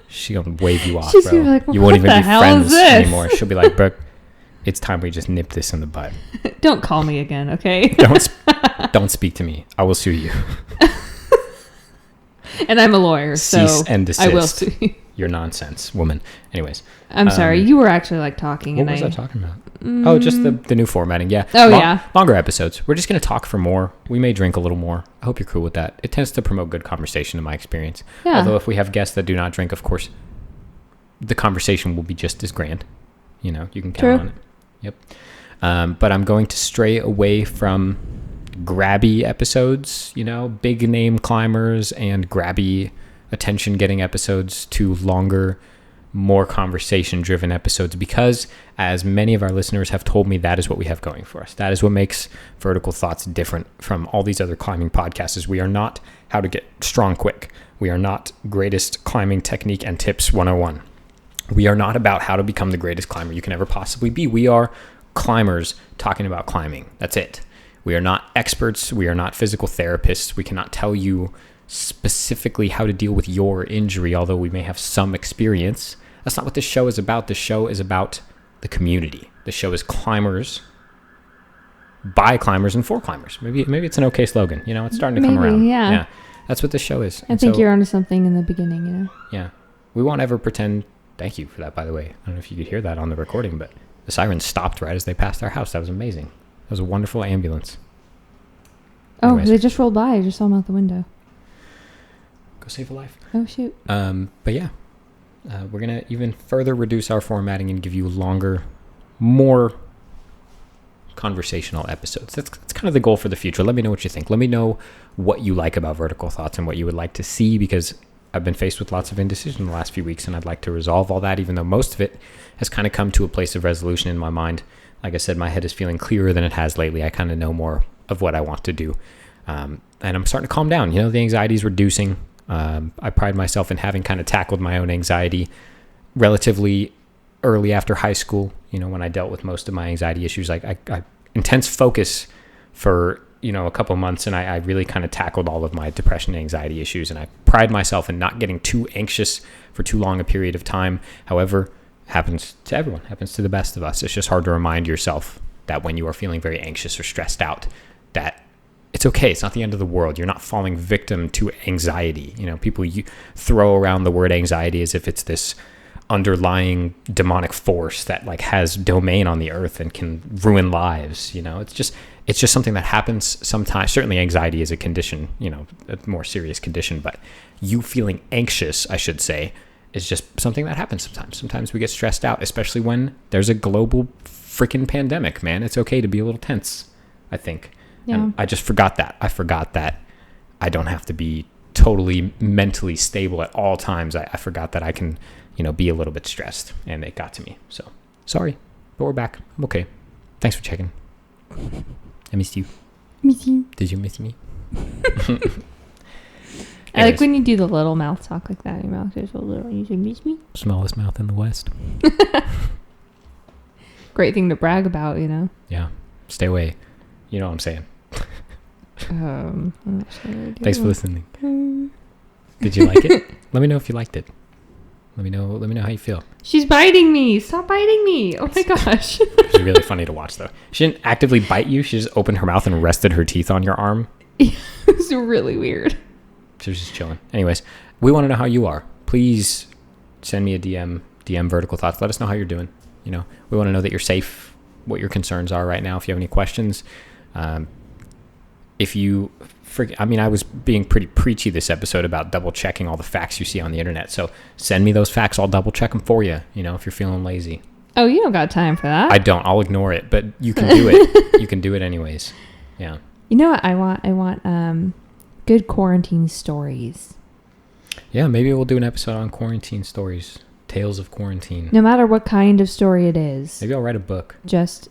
she's going to wave you off, She's bro. Like, well, you won't even be friends anymore. She'll be like, Brooke, it's time we just nip this in the bud. Don't call me again, okay? Don't speak to me. I will sue you. And I'm a lawyer, so cease and desist. I will sue you. You're nonsense, woman. Anyways. I'm sorry. You were actually like talking. What was I talking about? Oh, just the new formatting. Yeah. Yeah. Longer episodes. We're just going to talk for more. We may drink a little more. I hope you're cool with that. It tends to promote good conversation in my experience. Yeah. Although if we have guests that do not drink, of course, the conversation will be just as grand. You can count on it. Yep. But I'm going to stray away from grabby episodes, big name climbers and grabby attention getting episodes to longer, more conversation driven episodes, because as many of our listeners have told me, that is what we have going for us. That is what makes Vertical Thoughts different from all these other climbing podcasts. Is we are not how to get strong quick. We are not greatest climbing technique and tips 101. We are not about how to become the greatest climber you can ever possibly be. We are climbers talking about climbing. That's it. We are not experts. We are not physical therapists. We cannot tell you specifically how to deal with your injury, although we may have some experience. That's not what this show is about. The show is about the community. The show is climbers, by climbers, and for climbers. Maybe it's an okay slogan. It's starting to come around. Yeah. That's what this show is. I think you're onto something in the beginning, Yeah. We won't ever pretend. Thank you for that, by the way. I don't know if you could hear that on the recording, but the sirens stopped right as they passed our house. That was amazing. That was a wonderful ambulance. Anyways. Oh, they just rolled by. I just saw them out the window. Go save a life. Oh, shoot. But yeah, we're going to even further reduce our formatting and give you longer, more conversational episodes. That's kind of the goal for the future. Let me know what you think. Let me know what you like about Vertical Thoughts and what you would like to see, because I've been faced with lots of indecision the last few weeks, and I'd like to resolve all that, even though most of it has kind of come to a place of resolution in my mind. Like I said, my head is feeling clearer than it has lately. I kind of know more of what I want to do. And I'm starting to calm down. The anxiety is reducing. I pride myself in having kind of tackled my own anxiety relatively early after high school. When I dealt with most of my anxiety issues, I intense focus for a couple months, and I really kind of tackled all of my depression and anxiety issues, and I pride myself in not getting too anxious for too long a period of time. However, happens to everyone, happens to the best of us. It's just hard to remind yourself that when you are feeling very anxious or stressed out, that it's okay. It's not the end of the world. You're not falling victim to anxiety. People throw around the word anxiety as if it's this underlying demonic force that has domain on the earth and can ruin lives. It's just something that happens sometimes. Certainly anxiety is a condition, a more serious condition, but you feeling anxious, I should say, is just something that happens sometimes. Sometimes we get stressed out, especially when there's a global freaking pandemic, man. It's okay to be a little tense, I think. Yeah. And I just forgot that. I forgot that I don't have to be totally mentally stable at all times. I forgot that I can, be a little bit stressed, and it got to me. So sorry, but we're back. I'm okay. Thanks for checking. I missed you. Miss you. Did you miss me? I like when you do the little mouth talk like that. Your mouth is so little. You say, miss me? Smallest mouth in the West. Great thing to brag about, Yeah. Stay away. You know what I'm saying. I'm not sure I do. Thanks for listening. Did you like it? Let me know if you liked it. Let me know how you feel. She's biting me. Stop biting me. Oh my gosh. It's really funny to watch, though. She didn't actively bite you. She just opened her mouth and rested her teeth on your arm. It was really weird. She was just chilling. Anyways, we want to know how you are. Please send me a DM Vertical Thoughts. Let us know how you're doing. We want to know that you're safe, what your concerns are right now. If you have any questions, if you I was being pretty preachy this episode about double checking all the facts you see on the internet. So send me those facts. I'll double check them for you. If you're feeling lazy. Oh, you don't got time for that. I don't. I'll ignore it, but you can do it. You can do it anyways. Yeah. You know what I want? I want good quarantine stories. Yeah, maybe we'll do an episode on quarantine stories, tales of quarantine. No matter what kind of story it is. Maybe I'll write a book. Just.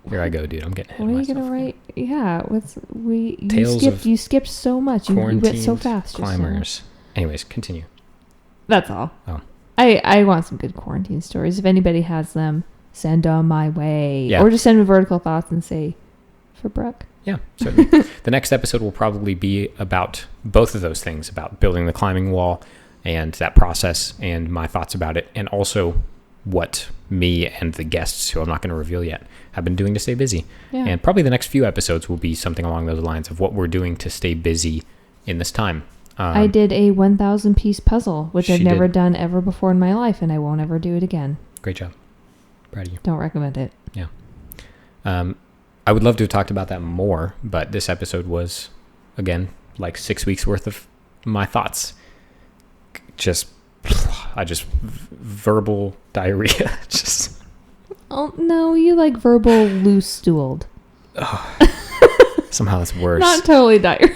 Here I go, dude. I'm getting ahead of myself. What are you gonna write? Yeah, Tales you skipped so much. You went so fast. Climbers. Anyways, continue. That's all. Oh. I want some good quarantine stories. If anybody has them, send them my way. Yeah. Or just send me Vertical Thoughts and say, for Brooke. Yeah, certainly. The next episode will probably be about both of those things, about building the climbing wall and that process and my thoughts about it, and also what me and the guests, who I'm not going to reveal yet, have been doing to stay busy. Yeah. And probably the next few episodes will be something along those lines of what we're doing to stay busy in this time. I did a 1,000 piece puzzle, which I've never done ever before in my life, and I won't ever do it again. Great job. Proud of you. Don't recommend it. Yeah. I would love to have talked about that more, but this episode was, again, like 6 weeks worth of my thoughts. Verbal diarrhea. Oh, no, you like verbal loose stooled. Somehow that's worse. Not totally diarrhea.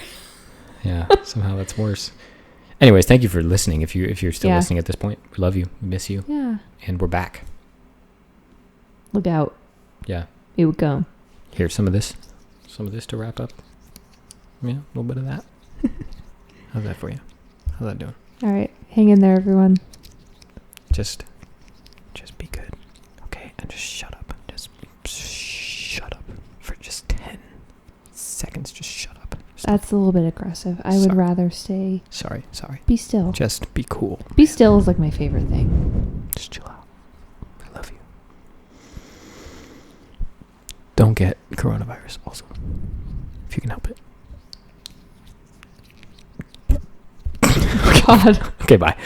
Yeah, somehow that's worse. Anyways, thank you for listening. If you're still listening at this point, we love you. We miss you. Yeah. And we're back. Look out. Yeah. Here we go. Here's some of this to wrap up. Yeah, a little bit of that. How's that for you? How's that doing? All right. Hang in there, everyone. Just be good. Okay? And just shut up. Just shut up for just 10 seconds. Just shut up. That's a little bit aggressive. I would rather stay. Sorry. Be still. Just be cool. Be still is like my favorite thing. Just chill out. I love you. Don't get coronavirus also, if you can help it. God. Okay, bye.